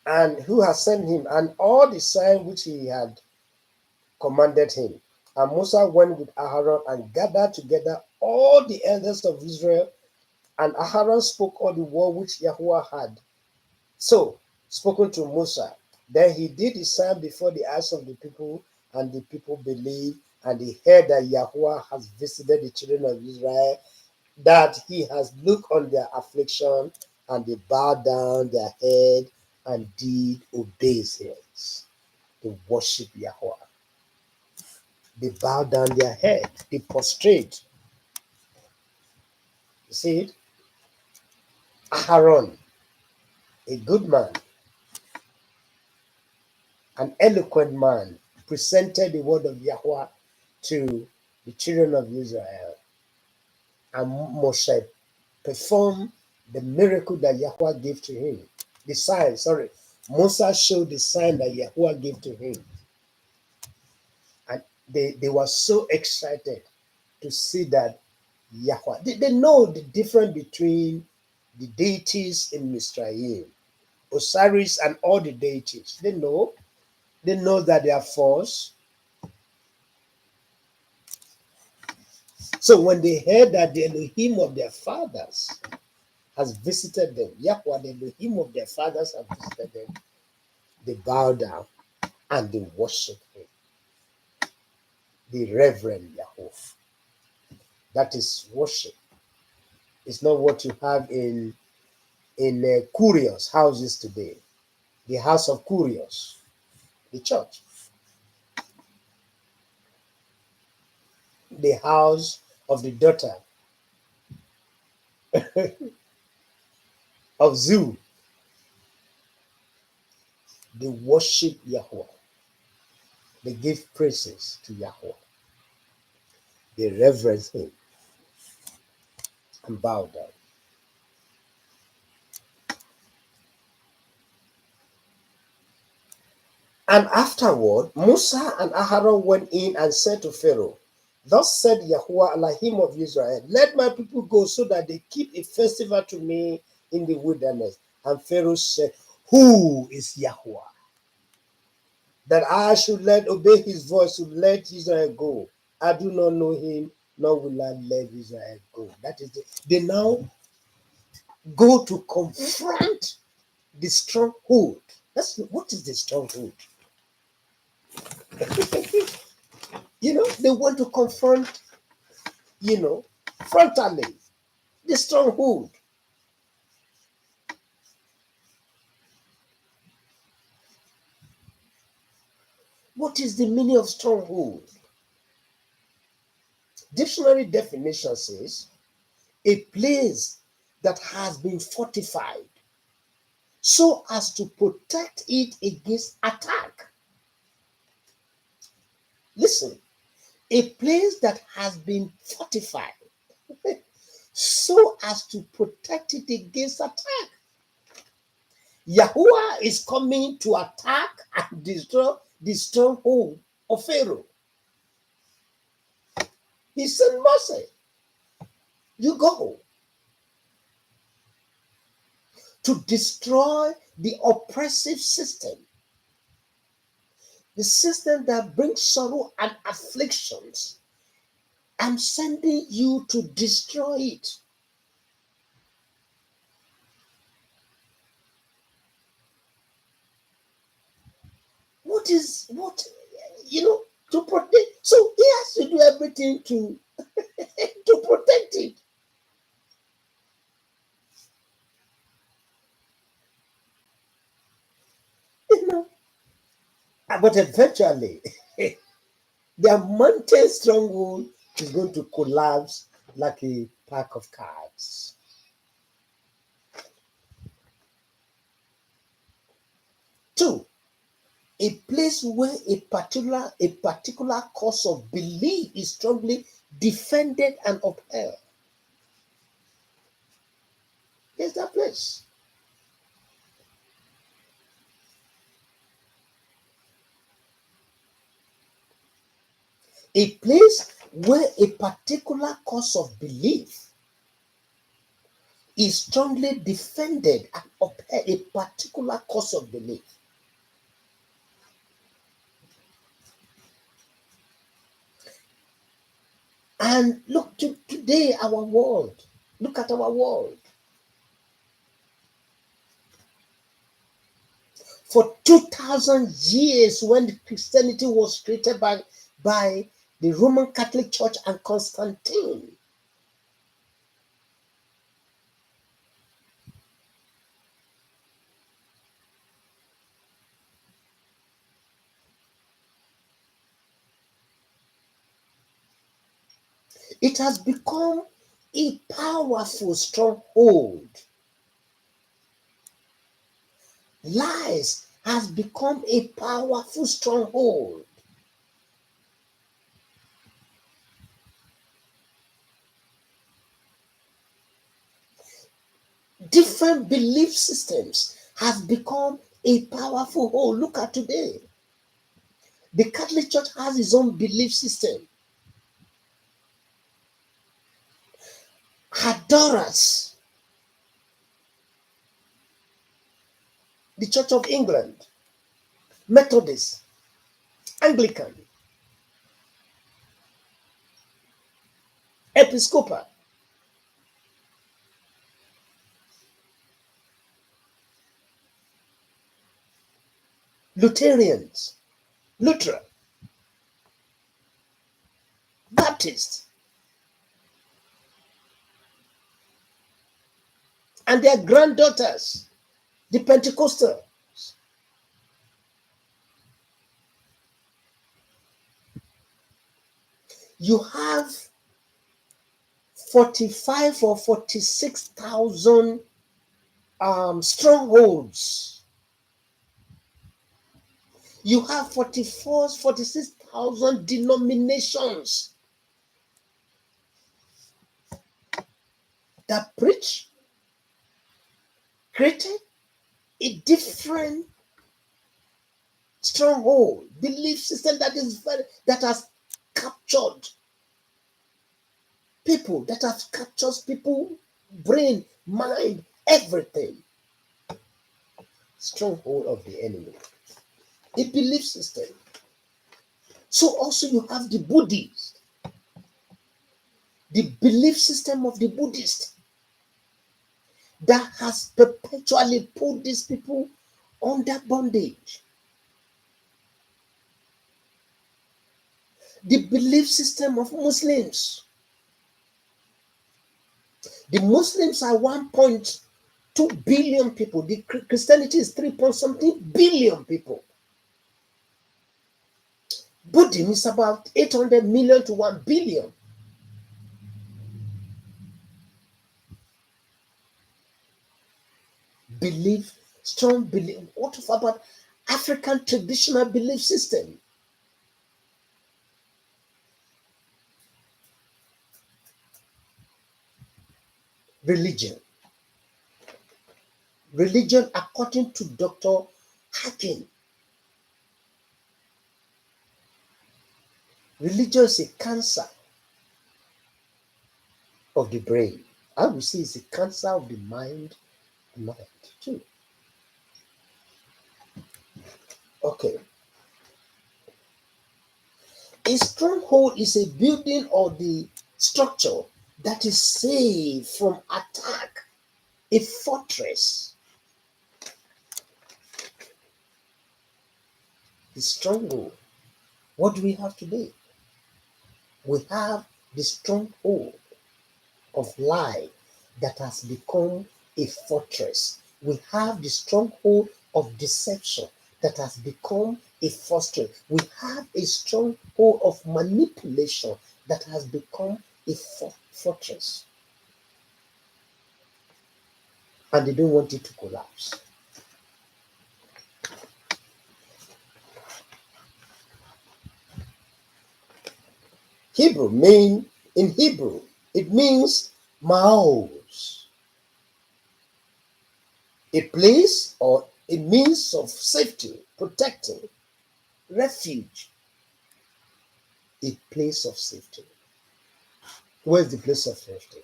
And who has sent him, and all the signs which he had commanded him. And Musa went with Aaron and gathered together all the elders of Israel, and Aaron spoke all the word which Yahweh had spoken to Musa. Then he did the sign before the eyes of the people, and the people believed, and they heard that Yahweh has visited the children of Israel, that he has looked on their affliction, and they bowed down their head and did obeisance. They worship Yahweh. They bow down their head. They prostrate. You see it? Aaron, a good man, an eloquent man, presented the word of Yahweh to the children of Israel. And Moshe performed the miracle that Yahweh gave to him. The sign, sorry. Moses showed the sign that Yahweh gave to him. And they were so excited to see that Yahweh. They know the difference between the deities in Mizraim, Osiris and all the deities. They know that they are false. So when they heard that the Elohim of their fathers has visited them, Yahweh, the Elohim of their fathers, have visited them, they bow down and they worship him. They reverend Yahweh. That is worship. It's not what you have in curious houses today. The house of curious, the church. The house of the daughter of Zu. They worship Yahweh. They give praises to Yahweh. They reverence him and bow down. And afterward, Musa and Aaron went in and said to Pharaoh, "Thus said Yahweh, Elohim of Israel, let my people go so that they keep a festival to me in the wilderness." And Pharaoh said, "Who is Yahweh, that I should obey his voice to let Israel go? I do not know him, nor will I let Israel go." That is they now go to confront the stronghold. What is the stronghold? They want to confront, frontally, the stronghold. What is the meaning of stronghold? Dictionary definition says a place that has been fortified so as to protect it against attack. Listen, a place that has been fortified so as to protect it against attack. Yahuwah is coming to attack and destroy the stronghold of Pharaoh. He sent Moses, you go to destroy the oppressive system, the system that brings sorrow and afflictions. I'm sending you to destroy it. what to protect. So he has to do everything to to protect it. You know, but eventually, their mountain stronghold is going to collapse like a pack of cards. Two, a place where a particular course of belief is strongly defended and upheld. Here's that place. A place where a particular course of belief is strongly defended and upheld. A particular course of belief. And look to today, our world. Look at our world. For 2,000 years, when Christianity was created by the Roman Catholic Church and Constantine, it has become a powerful stronghold. Lies has become a powerful stronghold. Different belief systems has become a powerful hold. Look at today. The Catholic Church has its own belief system. Adorers, the Church of England, Methodist, Anglican, Episcopal, Lutherans, Lutheran, Baptist, and their granddaughters, the Pentecostal. You have 45 or 46,000 strongholds. You have 44, 46,000 denominations that preach, created a different stronghold, belief system that has captured people, that has captured people, brain, mind, everything. Stronghold of the enemy. A belief system. So also you have the Buddhists, the belief system of the Buddhists that has perpetually put these people under bondage. The belief system of Muslims. The Muslims are 1.2 billion people. The Christianity is 3 point something billion people. Buddhism is about 800 million to 1 billion. Belief, strong belief. What about African traditional belief system? Religion. Religion, according to Dr. Hakim, religion is a cancer of the brain. I would say it's a cancer of the mind too. Okay. A stronghold is a building or the structure that is safe from attack, a fortress. The stronghold. What do we have today? We have the stronghold of lie that has become a fortress. We have the stronghold of deception that has become a fortress. We have a stronghold of manipulation that has become a fortress. And they don't want it to collapse. In Hebrew, it means Maos, a place or a means of safety, protecting, refuge, a place of safety. Where's the place of safety?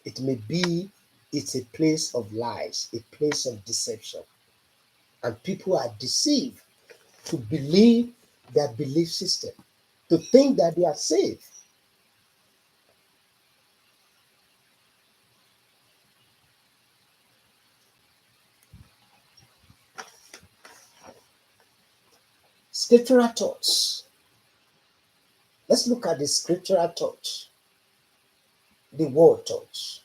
It may be it's a place of lies, a place of deception. And people are deceived to believe their belief system, to think that they are safe. Scriptural thoughts. Let's look at the scriptural thoughts, the word thoughts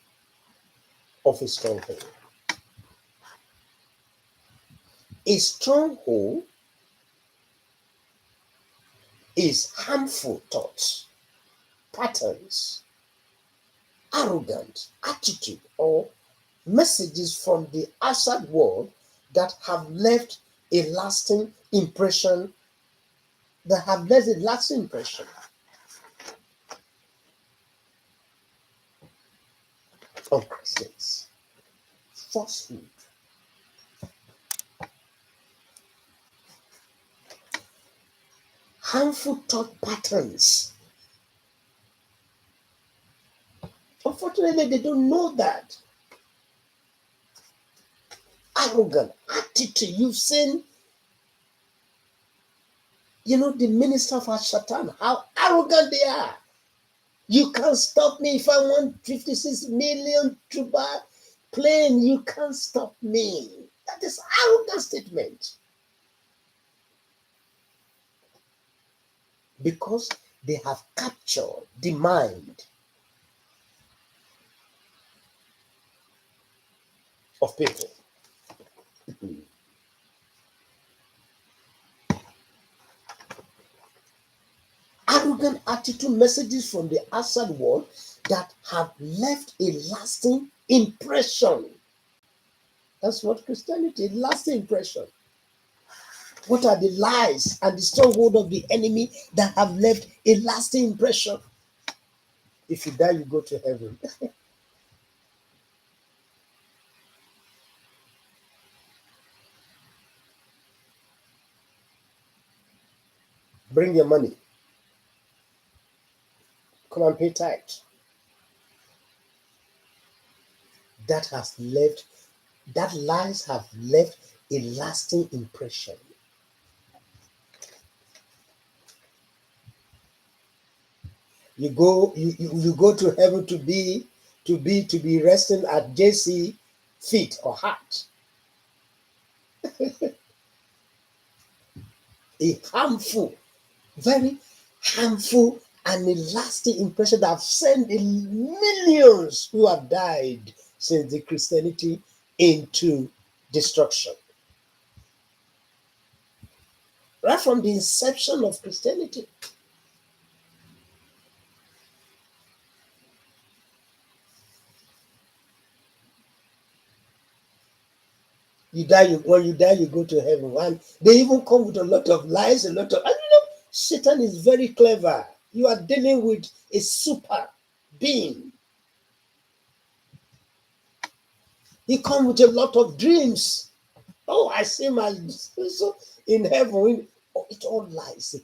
of a stronghold. A stronghold is harmful thoughts, patterns, arrogant attitude, or messages from the outside world that have left a lasting impression, on Christians. Falsehood, harmful thought patterns. Unfortunately, they don't know that. Arrogant attitude. You've seen, the minister of Satan, how arrogant they are. You can't stop me if I want 56 million Truba plane. You can't stop me. That is arrogant statement. Because they have captured the mind of people. Arrogant attitude messages from the outside world that have left a lasting impression. That's what Christianity, lasting impression. What are the lies and the stronghold of the enemy that have left a lasting impression? If you die, you go to heaven. Bring your money. Come and pay tithe. That lies have left a lasting impression. You go to heaven to be resting at JC feet or heart. A harmful, very harmful and a lasting impression that have sent millions who have died since the Christianity into destruction. Right from the inception of Christianity. When you die, you go to heaven. And they even come with a lot of lies, Satan is very clever. You are dealing with a super being. He comes with a lot of dreams. Oh, I see so in heaven. It all lies, a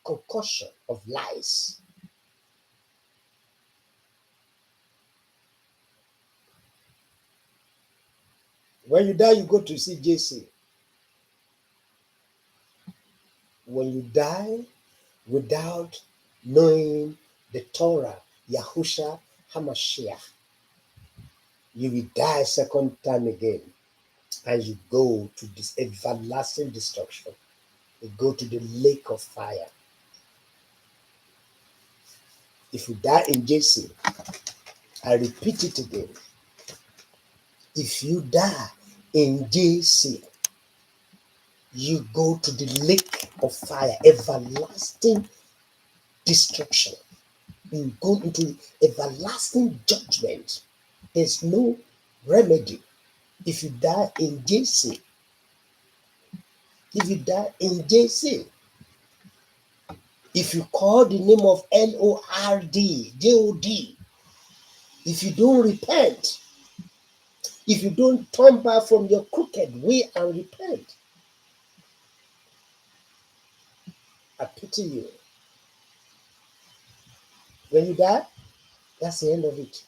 concoction of lies. When you die, you go to see JC. When you die without knowing the Torah, Yahusha HaMashiach, you will die second time again. and you go to this everlasting destruction. You go to the lake of fire. If you die in JC, I repeat it again. If you die in JC, you go to the lake of fire, everlasting destruction. You go into everlasting judgment. There's no remedy. If you die in JC, if you die in JC, if you call the name of Lord, God, if you don't repent, if you don't turn back from your crooked way and repent, I pity you. When you die, that's the end of it.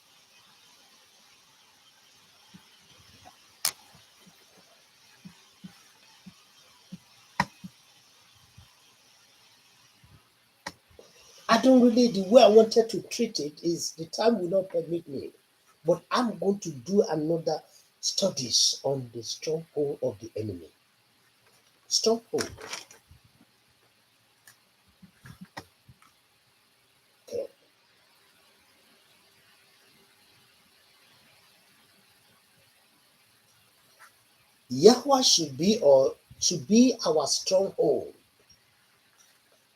I don't really, the way I wanted to treat it is the time will not permit me. But I'm going to do another studies on the stronghold of the enemy. Stronghold. Okay. Yahweh should be our stronghold.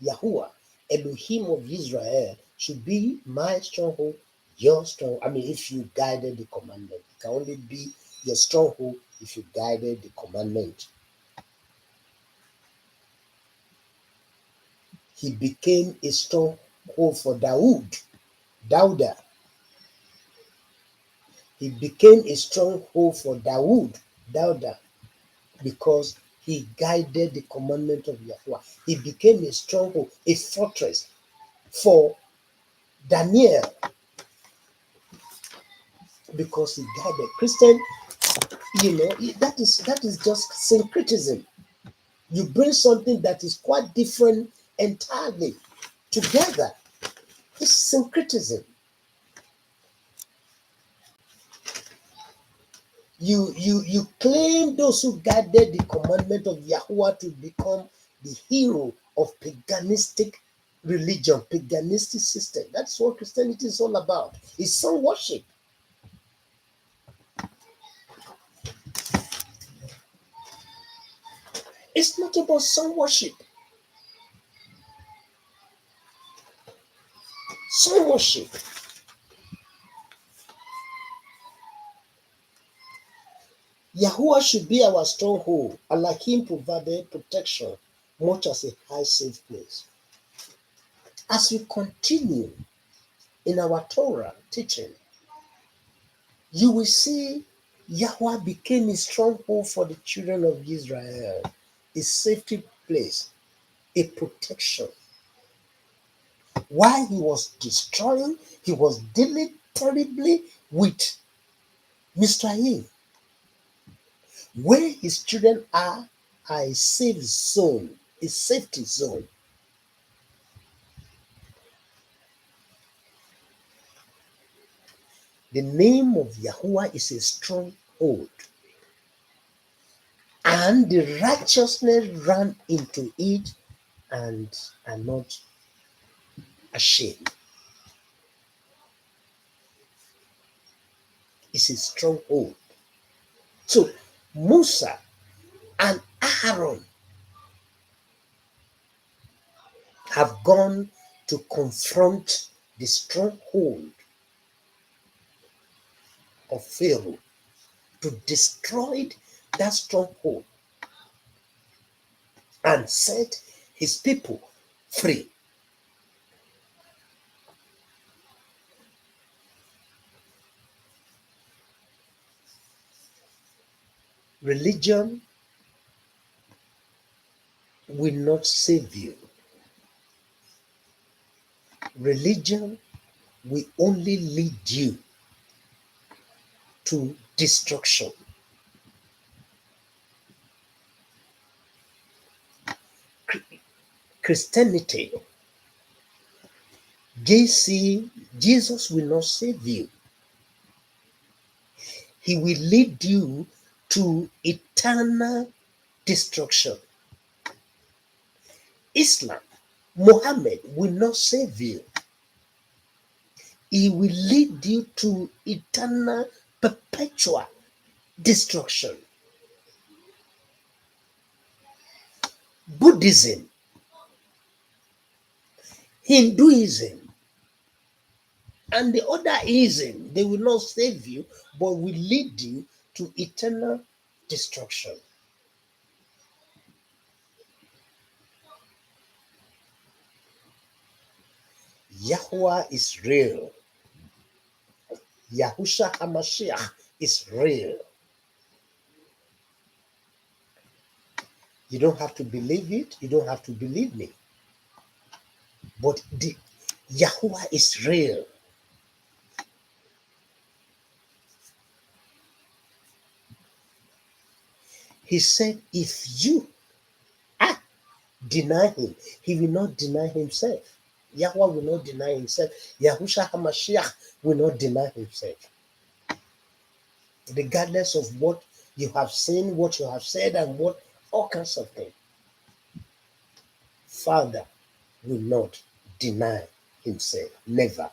Yahuwah, Elohim of Israel, should be my stronghold, your stronghold. I mean, if you guided the commandment, it can only be your stronghold if you guided the commandment. He became a stronghold for Dauda. He became a stronghold for Dauda, because he guided the commandment of Yahweh. He became a stronghold, a fortress for Daniel, because he guided. Christian, that is just syncretism. You bring something that is quite different entirely together. It's syncretism. You claim those who guarded the commandment of Yahweh to become the hero of paganistic religion, paganistic system. That's what Christianity is all about. It's sun worship. It's not about sun worship. Sun worship. Yahuwah should be our stronghold, and like him provided protection, much as a high safe place. As we continue in our Torah teaching, you will see Yahweh became a stronghold for the children of Israel, a safety place, a protection. While he was destroying, he was dealing terribly with Mizraim. Where his children are a safe zone, a safety zone. The name of Yahuwah is a stronghold, and the righteousness ran into it and are not ashamed. It's a stronghold. So Musa and Aaron have gone to confront the stronghold of Pharaoh, to destroy that stronghold and set his people free. Religion will not save you. Religion will only lead you to destruction. Christianity, Jesus will not save you. He will lead you to eternal destruction. Islam, Muhammad will not save you. He will lead you to eternal, perpetual destruction. Buddhism, Hinduism, and the other ism, they will not save you, but will lead you to eternal destruction. Yahweh is real. Yahusha HaMashiach is real. You don't have to believe it. You don't have to believe me. But the Yahweh is real. He said, if you deny him, he will not deny himself. Yahweh will not deny himself. Yahusha HaMashiach will not deny himself. Regardless of what you have seen, what you have said, and what all kinds of things. Father will not deny himself. Never.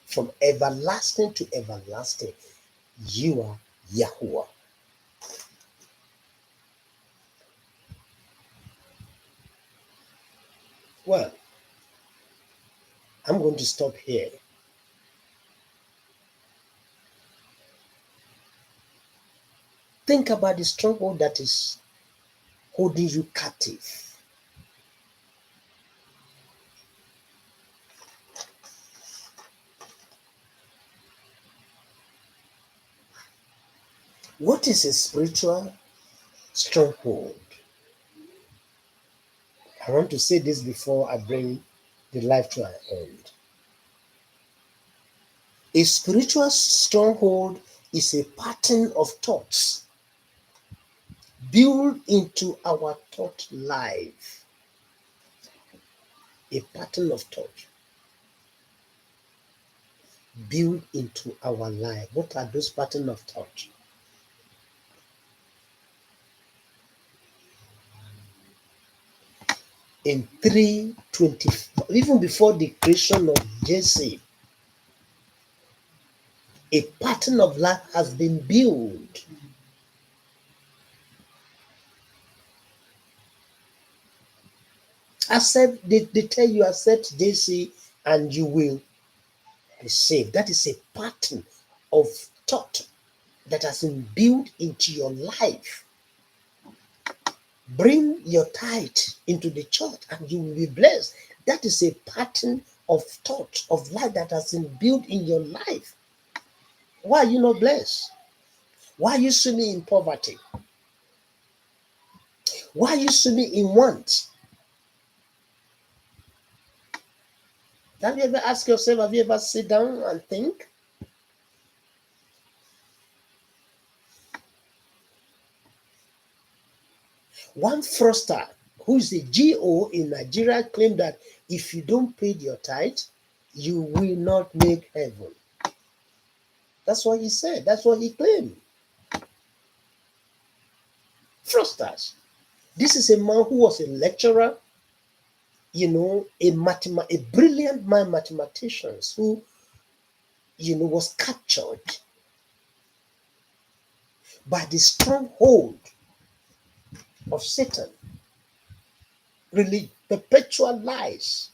From everlasting to everlasting, you are Yahuwah. Well, I'm going to stop here. Think about the stronghold that is holding you captive. What is a spiritual stronghold? I want to say this before I bring the life to an end. A spiritual stronghold is a pattern of thoughts built into our thought life. A pattern of thought built into our life. What are those patterns of thought? In 320, even before the creation of Jesse, a pattern of life has been built. Accept, they tell you accept Jesse and you will be saved. That is a pattern of thought that has been built into your life. Bring your tithe into the church and you will be blessed. That is a pattern of thought, of life that has been built in your life. Why are you not blessed? Why are you swimming in poverty? Why are you swimming in want? Have you ever asked yourself, have you ever sit down and think? One fraudster who is a GO in Nigeria claimed that if you don't pay your tithe, you will not make heaven. That's what he said. That's what he claimed. Fraudsters. This is a man who was a lecturer, a brilliant man mathematician who, was captured by the stronghold of Satan. Really, perpetual lies.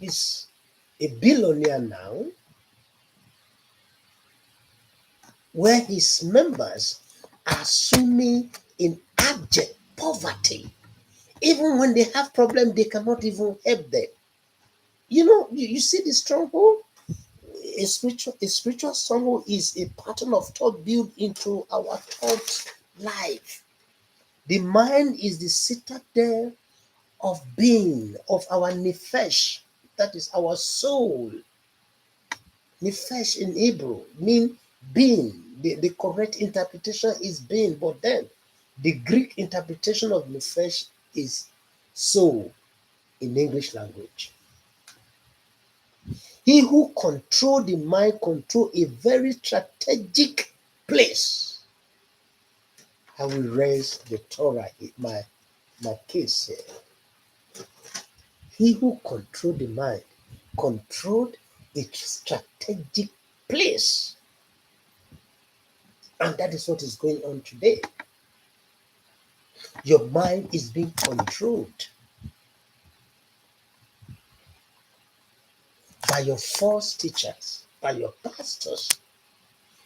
He's a billionaire now, where his members are swimming in abject poverty. Even when they have problems, they cannot even help them. You see the stronghold? A spiritual stronghold is a pattern of thought built into our thought life. The mind is the citadel of being, of our nefesh, that is our soul. Nefesh in Hebrew means being. The correct interpretation is being, but then the Greek interpretation of nefesh is soul in English language. He who control the mind control a very strategic place. I will raise the Torah in my case here. He who control the mind controlled a strategic place. And that is what is going on today. Your mind is being controlled by your false teachers, by your pastors,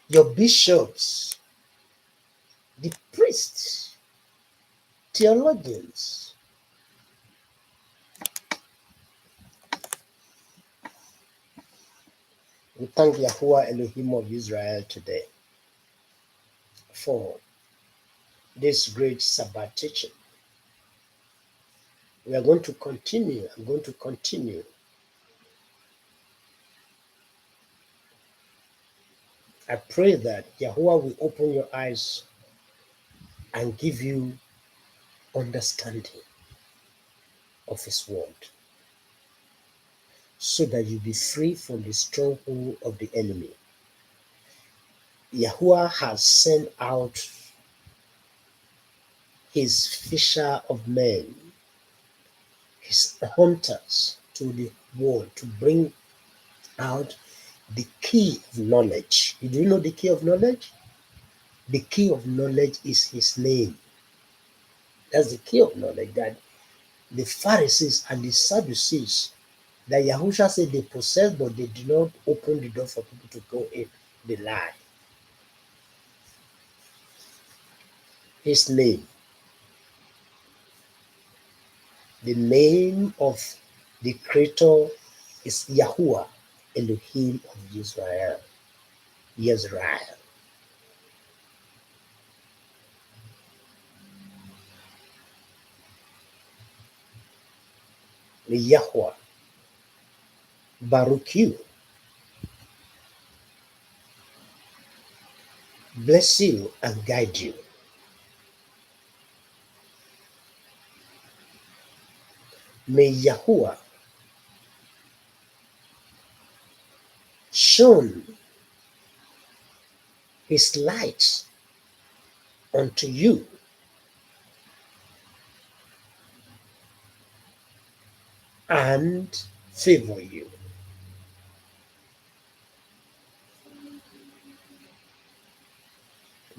your bishops, the priests, theologians. We thank Yahuwah Elohim of Israel today for this great Shabbat teaching. We are going to continue. I'm going to continue. I pray that Yahuwah will open your eyes and give you understanding of His word, so that you be free from the stronghold of the enemy. Yahuwah has sent out His fisher of men, His hunters to the world to bring out the key of knowledge. Do you know the key of knowledge? The key of knowledge is His name. That's the key of knowledge that the Pharisees and the Sadducees, that Yahushua said they possess, but they do not open the door for people to go in. They lie. His name. The name of the Creator is Yahuwah, Elohim of Israel. Israel. May Yahuwah Baruch you, bless you and guide you. May Yahuwah shone His light unto you and favor you.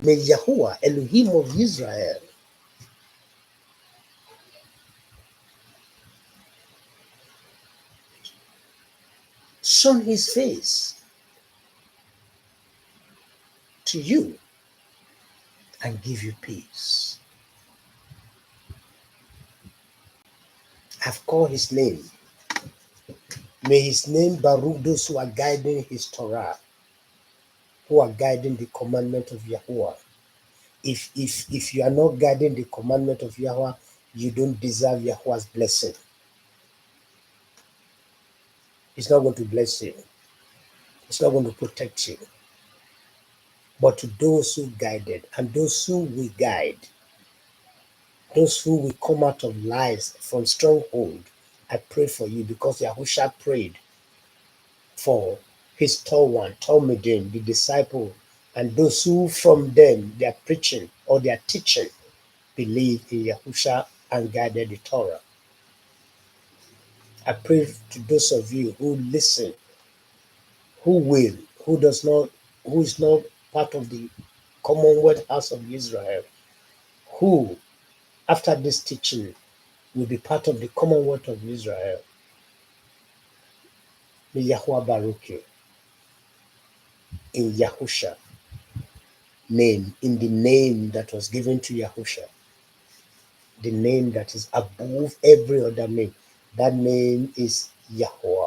May Yahuwah Elohim of Israel shone His face to you and give you peace. I've called His name. May His name Baruch those who are guiding His Torah, who are guiding the commandment of Yahuwah. If you are not guiding the commandment of Yahuwah, you don't deserve Yahuwah's blessing. He's not going to bless you. He's not going to protect you. But to those who guided and those who will guide, those who will come out of lies from stronghold, I pray for you, because Yahushua prayed for his tall one, Talmudim, the disciple, and those who from them they are preaching or they are teaching believe in Yahushua and guided the Torah. I pray to those of you who listen, who is not part of the Commonwealth House of Israel, who after this teaching will be part of the Commonwealth of Israel. May Yahuwah Baruch you in Yahusha name, in the name that was given to Yahusha, the name that is above every other name. That name is Yahuwah.